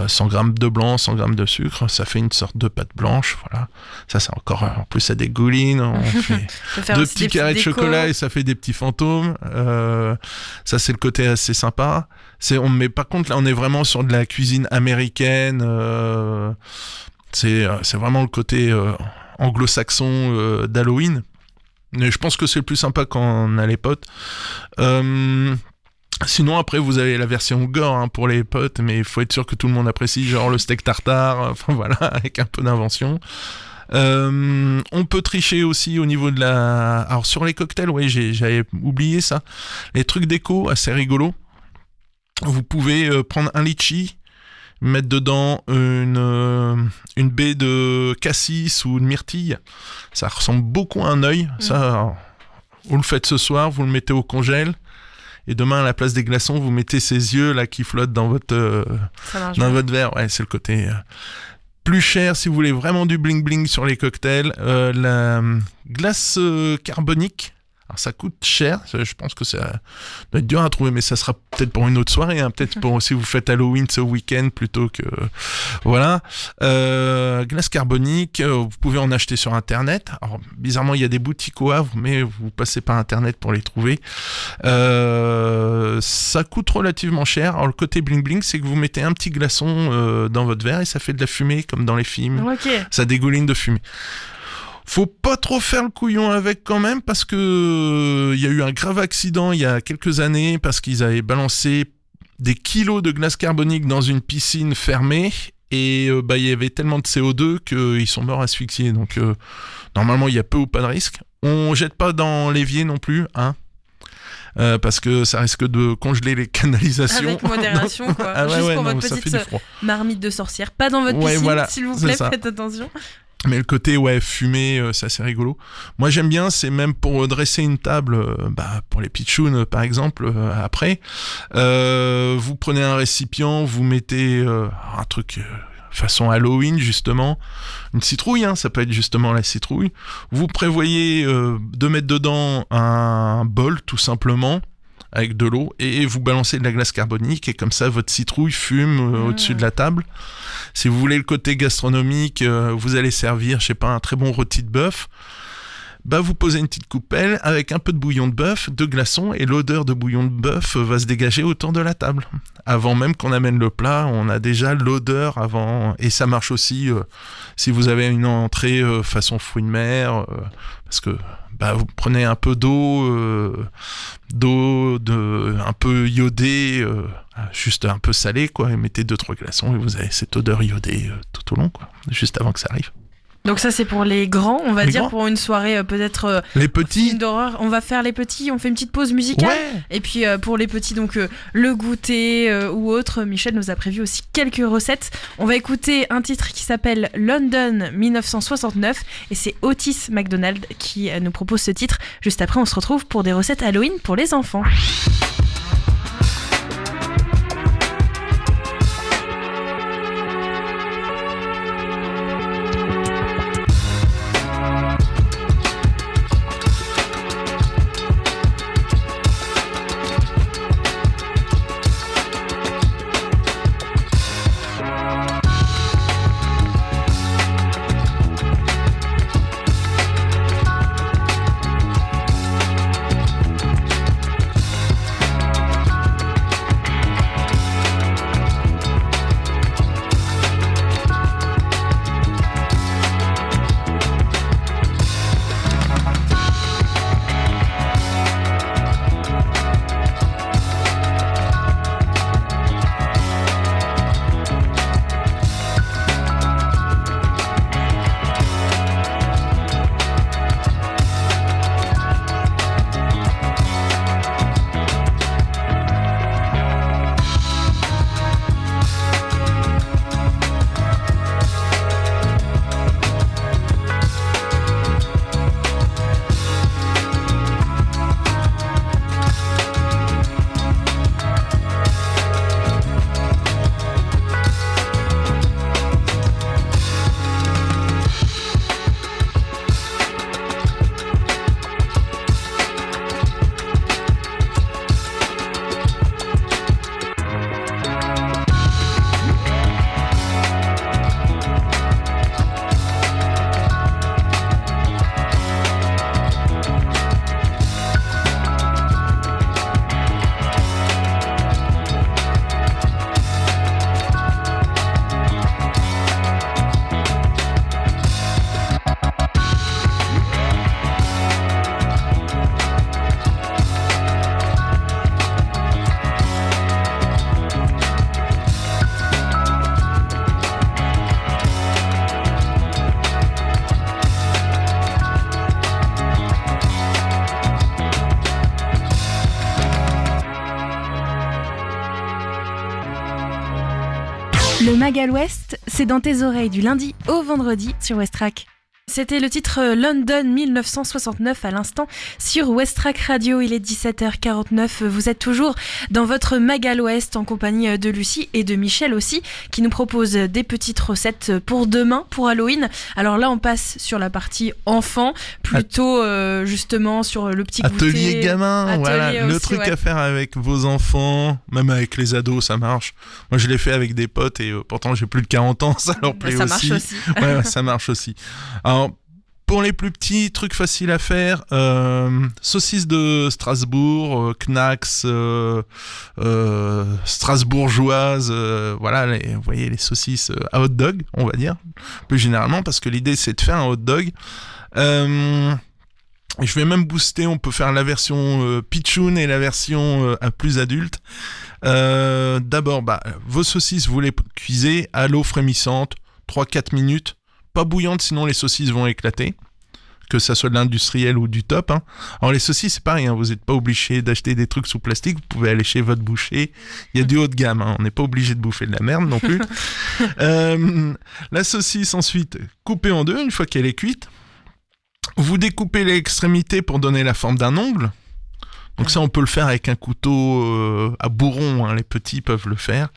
100 grammes de blanc, 100 grammes de sucre, ça fait une sorte de pâte blanche, voilà. Ça, c'est encore, en plus, ça dégouline, on fait deux petits carrés de chocolat et ça fait des petits fantômes. Ça, c'est le côté assez sympa. Mais par contre, là, on est vraiment sur de la cuisine américaine. C'est vraiment le côté anglo-saxon d'Halloween. Mais je pense que c'est le plus sympa quand on a les potes. Sinon, après, vous avez la version gore pour les potes, mais il faut être sûr que tout le monde apprécie, genre le steak tartare, enfin voilà, avec un peu d'invention. On peut tricher aussi au niveau de la... Alors, sur les cocktails, ouais, j'avais oublié ça. Les trucs déco, assez rigolos. Vous pouvez prendre un litchi, mettre dedans une baie de cassis ou de myrtille. Ça ressemble beaucoup à un œil. Ça, vous le faites ce soir, vous le mettez au congèle. Et demain, à la place des glaçons, vous mettez ces yeux là qui flottent dans votre verre. Ouais, c'est le côté plus cher si vous voulez vraiment du bling bling sur les cocktails. La glace carbonique. Alors ça coûte cher, je pense que ça doit être dur à trouver, mais ça sera peut-être pour une autre soirée, peut-être pour si vous faites Halloween ce week-end plutôt que... Voilà. Glace carbonique, vous pouvez en acheter sur Internet. Alors bizarrement, il y a des boutiques au Havre, mais vous passez par Internet pour les trouver. Ça coûte relativement cher. Alors le côté bling bling, c'est que vous mettez un petit glaçon dans votre verre et ça fait de la fumée comme dans les films. Okay. Ça dégouline de fumée. Faut pas trop faire le couillon avec quand même parce que il y a eu un grave accident il y a quelques années parce qu'ils avaient balancé des kilos de glace carbonique dans une piscine fermée et il y avait tellement de CO2 qu'ils sont morts asphyxiés. Donc normalement il y a peu ou pas de risque. On jette pas dans l'évier non plus, parce que ça risque de congeler les canalisations. Avec modération, quoi. Juste pour votre petite marmite de sorcière. Pas dans votre piscine, voilà, s'il vous plaît, faites attention. Mais le côté fumé, c'est assez rigolo. Moi j'aime bien, c'est même pour dresser une table, pour les pitchouns par exemple, après. Vous prenez un récipient, vous mettez un truc façon Halloween justement, une citrouille, ça peut être justement la citrouille. Vous prévoyez de mettre dedans un bol tout simplement, avec de l'eau, et vous balancez de la glace carbonique, et comme ça votre citrouille fume au-dessus de la table. Si vous voulez le côté gastronomique, vous allez servir, je sais pas, un très bon rôti de bœuf. vous posez une petite coupelle avec un peu de bouillon de bœuf, de glaçons, et l'odeur de bouillon de bœuf va se dégager autour de la table. Avant même qu'on amène le plat, on a déjà l'odeur avant. Et ça marche aussi si vous avez une entrée façon fruits de mer, parce que vous prenez un peu d'eau un peu iodée, juste un peu salée, quoi, et mettez 2-3 glaçons et vous avez cette odeur iodée tout au long, quoi, juste avant que ça arrive. Donc ça c'est pour les grands, on va Les dire grands. pour une soirée peut-être Les petits, film d'horreur. On va faire les petits, on fait une petite pause musicale. Ouais. Et puis pour les petits, donc le goûter ou autre, Michel nous a prévu aussi quelques recettes. On va écouter un titre qui s'appelle London 1969 et c'est Otis McDonald qui nous propose ce titre. Juste après on se retrouve pour des recettes Halloween pour les enfants. Le Magal West, c'est dans tes oreilles du lundi au vendredi sur Westrack. C'était le titre London 1969 à l'instant sur Westrack Radio. Il est 17h49. Vous êtes toujours dans votre Magal West en compagnie de Lucie et de Michel aussi qui nous propose des petites recettes pour demain, pour Halloween. Alors là, on passe sur la partie enfant, plutôt justement sur le petit goûter. Atelier gamin, voilà, le aussi, truc ouais. à faire avec vos enfants, même avec les ados, ça marche. Moi, je l'ai fait avec des potes et pourtant j'ai plus de 40 ans, ça leur plaît Ça aussi. marche aussi. Ouais, ça marche aussi. Alors, pour les plus petits, trucs faciles à faire, saucisses de Strasbourg, Knax, strasbourgeoises, voilà, vous voyez les saucisses à hot dog, on va dire, plus généralement, parce que l'idée c'est de faire un hot dog. Je vais même booster, on peut faire la version pitchoun et la version plus adulte. D'abord, vos saucisses, vous les cuisez à l'eau frémissante, 3-4 minutes. Pas bouillante, sinon les saucisses vont éclater. Que ça soit de l'industriel ou du top. Hein. Alors les saucisses, c'est pareil, hein, vous n'êtes pas obligé d'acheter des trucs sous plastique, vous pouvez aller chez votre boucher. Il y a du haut de gamme, hein. On n'est pas obligé de bouffer de la merde non plus. La saucisse ensuite, coupée en deux, une fois qu'elle est cuite. Vous découpez l'extrémité pour donner la forme d'un ongle. Donc ça, on peut le faire avec un couteau à bourron, hein, les petits peuvent le faire.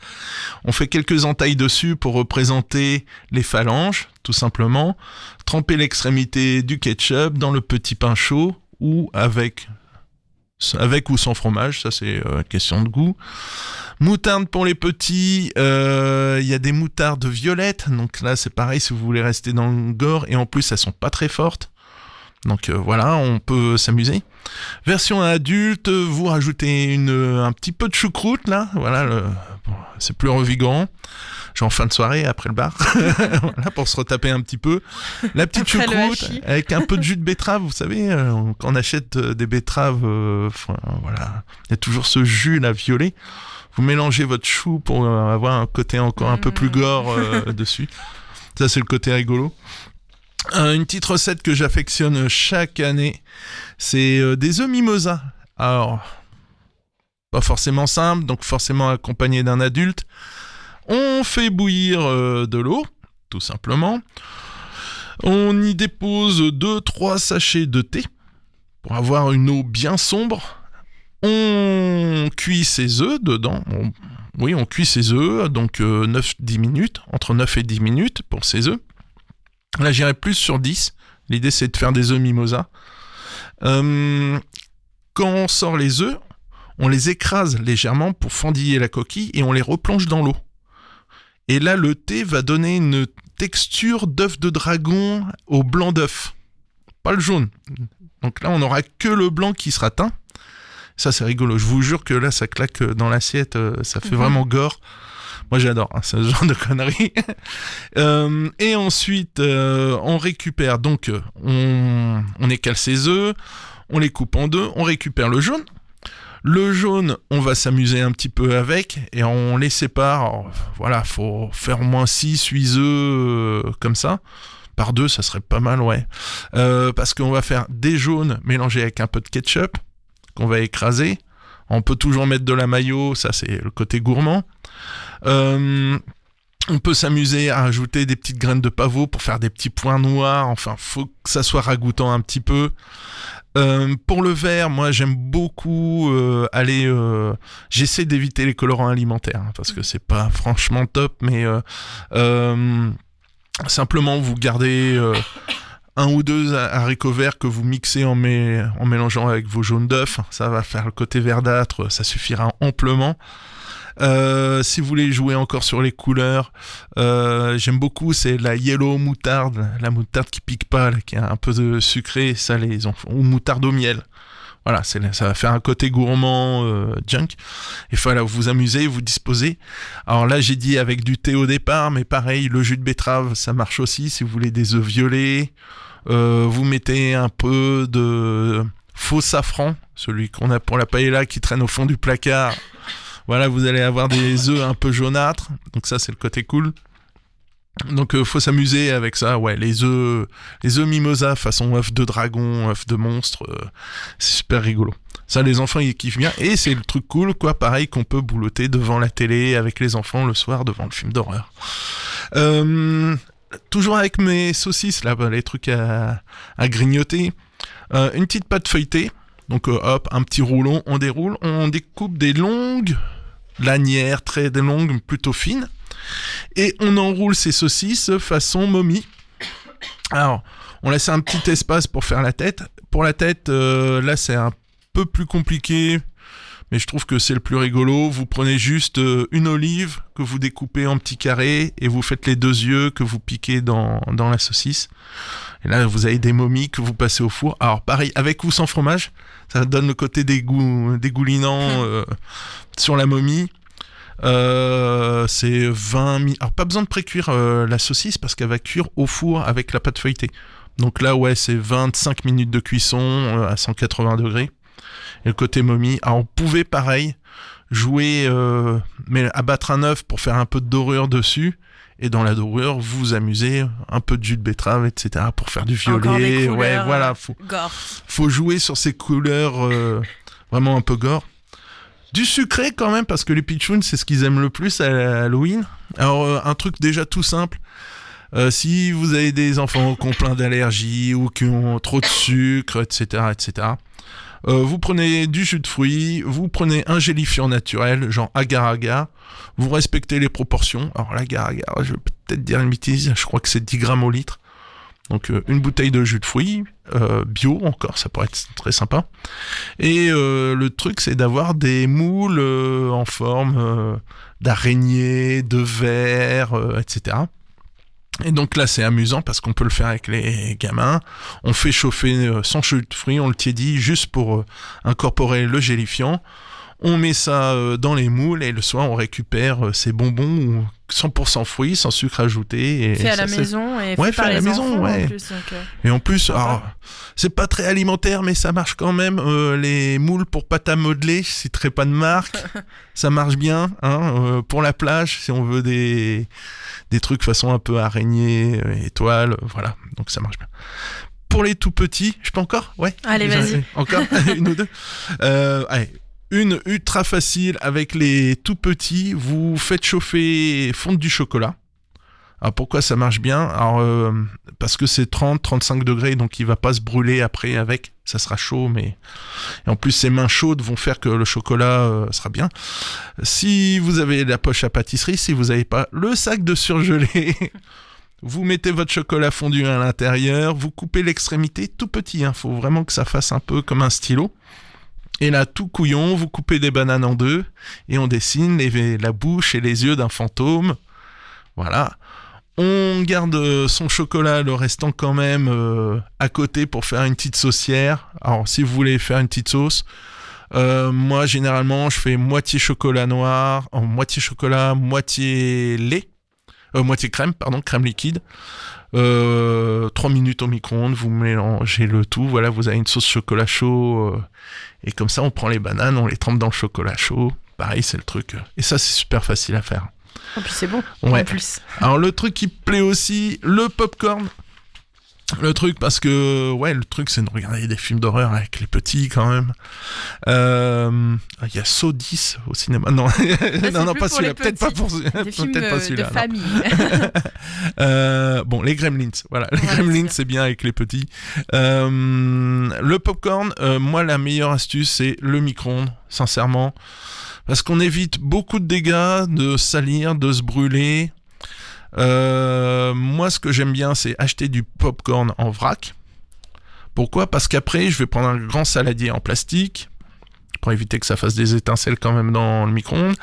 On fait quelques entailles dessus pour représenter les phalanges, tout simplement. Tremper l'extrémité du ketchup dans le petit pain chaud ou avec ou sans fromage, ça c'est question de goût. Moutarde pour les petits, il y a des moutardes violettes, donc là c'est pareil si vous voulez rester dans le gore, et en plus elles sont pas très fortes. Donc voilà, on peut s'amuser. Version adulte, vous rajoutez un petit peu de choucroute là, voilà, bon, c'est plus revigorant. Genre en fin de soirée après le bar, voilà, pour se retaper un petit peu. La petite choucroute avec un peu de jus de betterave, vous savez, quand on achète des betteraves, voilà, il y a toujours ce jus là violet. Vous mélangez votre chou pour avoir un côté encore un peu plus gore dessus. Ça c'est le côté rigolo. Une petite recette que j'affectionne chaque année, c'est des œufs mimosa. Alors, pas forcément simple, donc forcément accompagné d'un adulte. On fait bouillir de l'eau, tout simplement. On y dépose 2-3 sachets de thé pour avoir une eau bien sombre. On cuit ses œufs dedans. On cuit ses œufs, donc 9-10 minutes, entre 9 et 10 minutes pour ses œufs. Là, j'irai plus sur 10. L'idée, c'est de faire des œufs mimosa. Quand on sort les œufs, on les écrase légèrement pour fendiller la coquille et on les replonge dans l'eau. Et là, le thé va donner une texture d'œuf de dragon au blanc d'œuf. Pas le jaune. Donc là, on n'aura que le blanc qui sera teint. Ça, c'est rigolo. Je vous jure que là, ça claque dans l'assiette. Ça fait vraiment gore. Moi, j'adore ce genre de conneries. Et ensuite, on récupère. Donc, on écale ses œufs. On les coupe en deux. On récupère le jaune. Le jaune, on va s'amuser un petit peu avec. Et on les sépare. Alors, voilà, faut faire au moins 6-8 œufs comme ça. Par deux, ça serait pas mal, ouais. Parce qu'on va faire des jaunes mélangés avec un peu de ketchup qu'on va écraser. On peut toujours mettre de la mayo, ça c'est le côté gourmand. On peut s'amuser à ajouter des petites graines de pavot pour faire des petits points noirs. Enfin, faut que ça soit ragoûtant un petit peu. Pour le vert, moi j'aime beaucoup j'essaie d'éviter les colorants alimentaires hein, parce que c'est pas franchement top, mais simplement vous gardez un ou deux haricots verts que vous mixez en mélangeant avec vos jaunes d'œufs. Ça va faire le côté verdâtre, ça suffira amplement. Si vous voulez jouer encore sur les couleurs, j'aime beaucoup, c'est la yellow moutarde, la moutarde qui pique pas, là, qui a un peu de sucré, ça les enfants, ou moutarde au miel. Voilà, ça va faire un côté gourmand junk. Et voilà, vous amusez, vous disposez. Alors là, j'ai dit avec du thé au départ, mais pareil, le jus de betterave, ça marche aussi. Si vous voulez des œufs violets, vous mettez un peu de faux safran, celui qu'on a pour la paella qui traîne au fond du placard. Voilà, vous allez avoir des œufs un peu jaunâtres. Donc ça, c'est le côté cool. Donc faut s'amuser avec ça, ouais, les œufs mimosa façon œuf de dragon, œuf de monstre, c'est super rigolo. Ça, les enfants ils kiffent bien et c'est le truc cool quoi, pareil qu'on peut boulotter devant la télé avec les enfants le soir devant le film d'horreur. Toujours avec mes saucisses là, les trucs à grignoter, une petite pâte feuilletée. Donc hop, un petit roulon, on déroule, on découpe des longues lanières très longues, plutôt fines. Et on enroule ces saucisses façon momie. Alors, on laisse un petit espace pour faire la tête. Pour la tête, là, c'est un peu plus compliqué, mais je trouve que c'est le plus rigolo. Vous prenez juste une olive que vous découpez en petits carrés et vous faites les deux yeux que vous piquez dans la saucisse. Et là, vous avez des momies que vous passez au four. Alors, pareil, avec ou sans fromage, ça donne le côté dégoulinant sur la momie. C'est 20 minutes. Alors, pas besoin de précuire la saucisse parce qu'elle va cuire au four avec la pâte feuilletée. Donc là, ouais, c'est 25 minutes de cuisson à 180 degrés. Et le côté momie. Alors, on pouvait, pareil, jouer, mais abattre un œuf pour faire un peu de dorure dessus. Et dans la dorure, vous vous amusez, un peu de jus de betterave, etc. pour faire du violet. Couleurs, ouais, voilà. Faut jouer sur ces couleurs vraiment un peu gore. Du sucré quand même, parce que les pitchouns, c'est ce qu'ils aiment le plus à Halloween. Alors, un truc déjà tout simple. Si vous avez des enfants qui ont plein d'allergies ou qui ont trop de sucre, etc., vous prenez du jus de fruits, vous prenez un gélifiant naturel, genre agar-agar, vous respectez les proportions. Alors l'agar-agar, je vais peut-être dire une bêtise, je crois que c'est 10 grammes au litre. Donc une bouteille de jus de fruits, bio encore, ça pourrait être très sympa. Et le truc, c'est d'avoir des moules en forme d'araignée, de verre, etc. Et donc là, c'est amusant parce qu'on peut le faire avec les gamins. On fait chauffer son jus de fruits, on le tiédit juste pour incorporer le gélifiant. On met ça dans les moules et le soir, on récupère ces bonbons 100% fruits, sans sucre ajouté. Et fait à ça, la maison et ouais, fait par à la les maison, enfants ouais. en plus. Donc, Et en plus, alors, c'est pas très alimentaire, mais ça marche quand même. Les moules pour pâte à modeler, je citerai pas de marque, ça marche bien. Hein, pour la plage, si on veut des trucs façon un peu araignée, étoile, voilà, donc ça marche bien. Pour les tout petits, je peux encore? Ouais. Allez, vas-y. Encore une ou deux. Allez. Une ultra facile avec les tout petits, vous faites chauffer fondre du chocolat. Alors pourquoi ça marche bien? Alors parce que c'est 30-35 degrés, donc il va pas se brûler après avec, ça sera chaud, mais et en plus ces mains chaudes vont faire que le chocolat sera bien. Si vous avez la poche à pâtisserie, si vous n'avez pas le sac de surgelé, vous mettez votre chocolat fondu à l'intérieur, vous coupez l'extrémité tout petit, faut vraiment que ça fasse un peu comme un stylo. Et là, tout couillon, vous coupez des bananes en deux et on dessine la bouche et les yeux d'un fantôme. Voilà. On garde son chocolat, le restant quand même à côté pour faire une petite saucière. Alors, si vous voulez faire une petite sauce, moi, généralement, je fais moitié chocolat noir, moitié chocolat, moitié lait. Moitié crème, crème liquide. 3 minutes au micro-ondes, vous mélangez le tout, voilà, vous avez une sauce chocolat chaud, et comme ça on prend les bananes, on les trempe dans le chocolat chaud, pareil c'est le truc, et ça c'est super facile à faire. Et puis c'est bon, ouais. En plus. Alors le truc qui plaît aussi, le popcorn. Le truc, parce que, ouais, le truc, c'est de regarder des films d'horreur avec les petits, quand même. Il y a Saw 10 au cinéma. Non, non, pas celui-là. Peut-être pas pour celui-là. Des films pas celui-là, de famille. Bon, les Gremlins. Voilà, les Gremlins, c'est bien avec les petits. Le popcorn, moi, la meilleure astuce, c'est le micro-ondes, sincèrement. Parce qu'on évite beaucoup de dégâts, de salir, de se brûler. Moi ce que j'aime bien c'est acheter du popcorn en vrac. Pourquoi? Parce qu'après je vais prendre un grand saladier en plastique pour éviter que ça fasse des étincelles quand même dans le micro-ondes.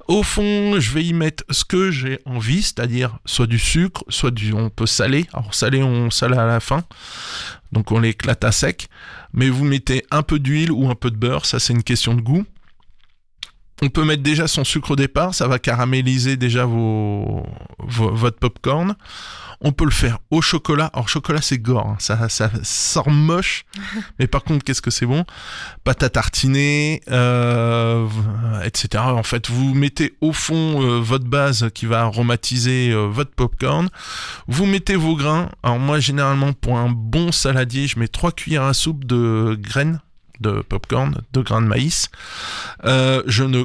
Au fond je vais y mettre ce que j'ai envie, c'est-à-dire soit du sucre, soit on peut saler. Alors saler on sale à la fin, donc on l'éclate à sec, mais vous mettez un peu d'huile ou un peu de beurre, ça c'est une question de goût. On peut mettre déjà son sucre au départ, ça va caraméliser déjà votre popcorn. On peut le faire au chocolat. Alors chocolat c'est gore, hein. Ça sort moche, mais par contre qu'est-ce que c'est bon. Pâte à tartiner, etc. En fait, vous mettez au fond votre base qui va aromatiser votre popcorn. Vous mettez vos grains. Alors moi généralement pour un bon saladier, je mets 3 cuillères à soupe de graines de popcorn, de grains de maïs. Je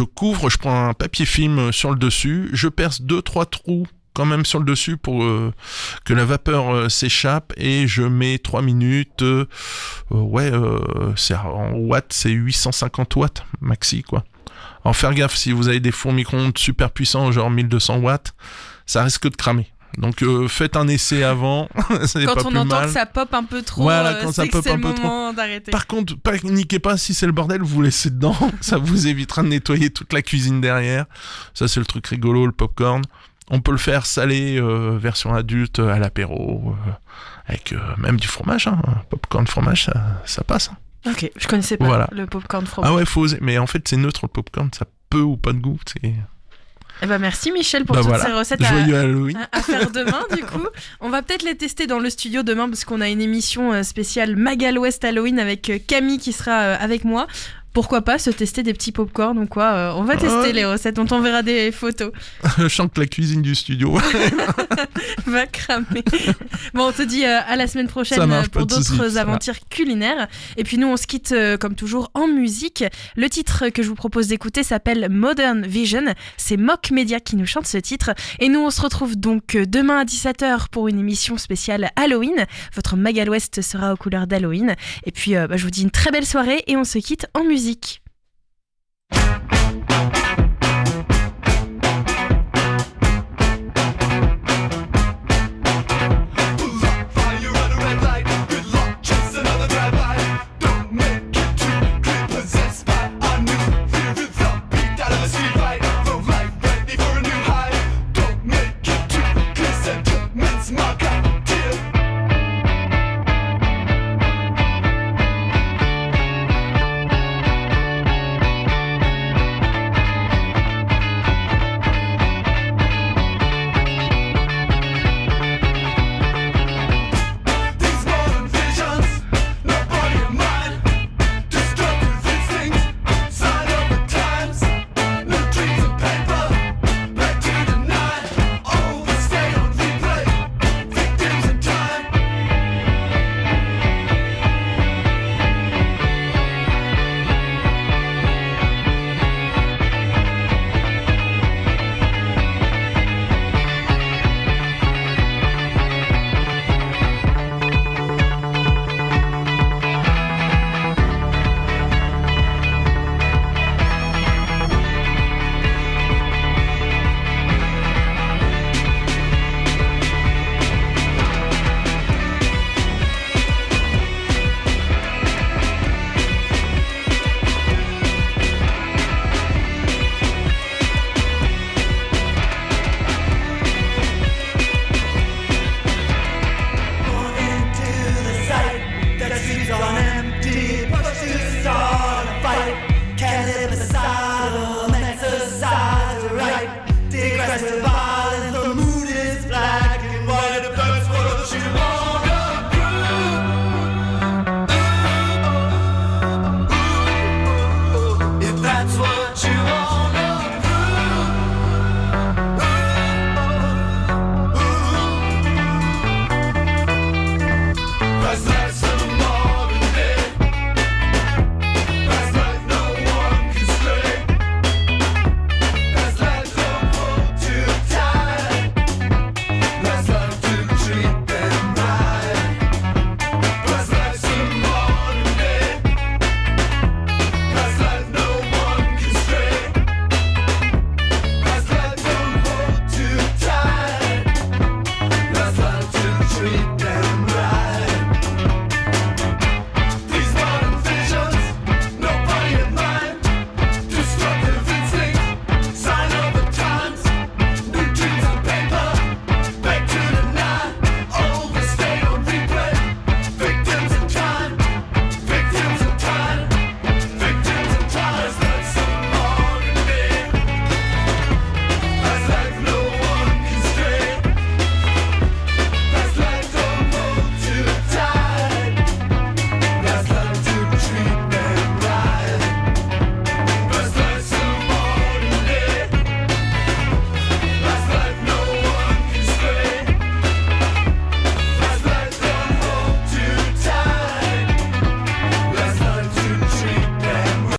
couvre, je prends un papier film sur le dessus, je perce 2-3 trous quand même sur le dessus pour que la vapeur s'échappe et je mets 3 minutes, c'est en watts, c'est 850 watts maxi quoi. Alors faire gaffe, si vous avez des fours micro-ondes super puissants, genre 1200 watts, ça risque de cramer. Donc faites un essai avant, c'est quand pas on plus entend mal. que ça pop un peu trop, voilà, quand ça c'est pop que c'est un le peu moment trop. d'arrêter. Par contre, paniquez pas, si c'est le bordel, vous laissez dedans, ça vous évitera de nettoyer toute la cuisine derrière. Ça c'est le truc rigolo, le popcorn. On peut le faire salé, version adulte, à l'apéro, avec même du fromage, hein. Popcorn fromage, ça passe. Hein. Ok, je connaissais pas le popcorn fromage. Ah ouais, faut oser, mais en fait c'est neutre le popcorn, ça peu ou pas de goût, c'est... Eh ben merci Michel pour toutes ces recettes à faire demain du coup. On va peut-être les tester dans le studio demain parce qu'on a une émission spéciale Magal West Halloween avec Camille qui sera avec moi. Pourquoi pas se tester des petits popcorn ou quoi. On va tester les recettes, on t'enverra des photos. Je sens que la cuisine du studio va cramer. Bon, on te dit à la semaine prochaine pour d'autres aventures culinaires. Et puis nous, on se quitte comme toujours en musique. Le titre que je vous propose d'écouter s'appelle Modern Vision. C'est Mock Media qui nous chante ce titre. Et nous, on se retrouve donc demain à 17h pour une émission spéciale Halloween. Votre Magal West sera aux couleurs d'Halloween. Et puis, je vous dis une très belle soirée et on se quitte en musique.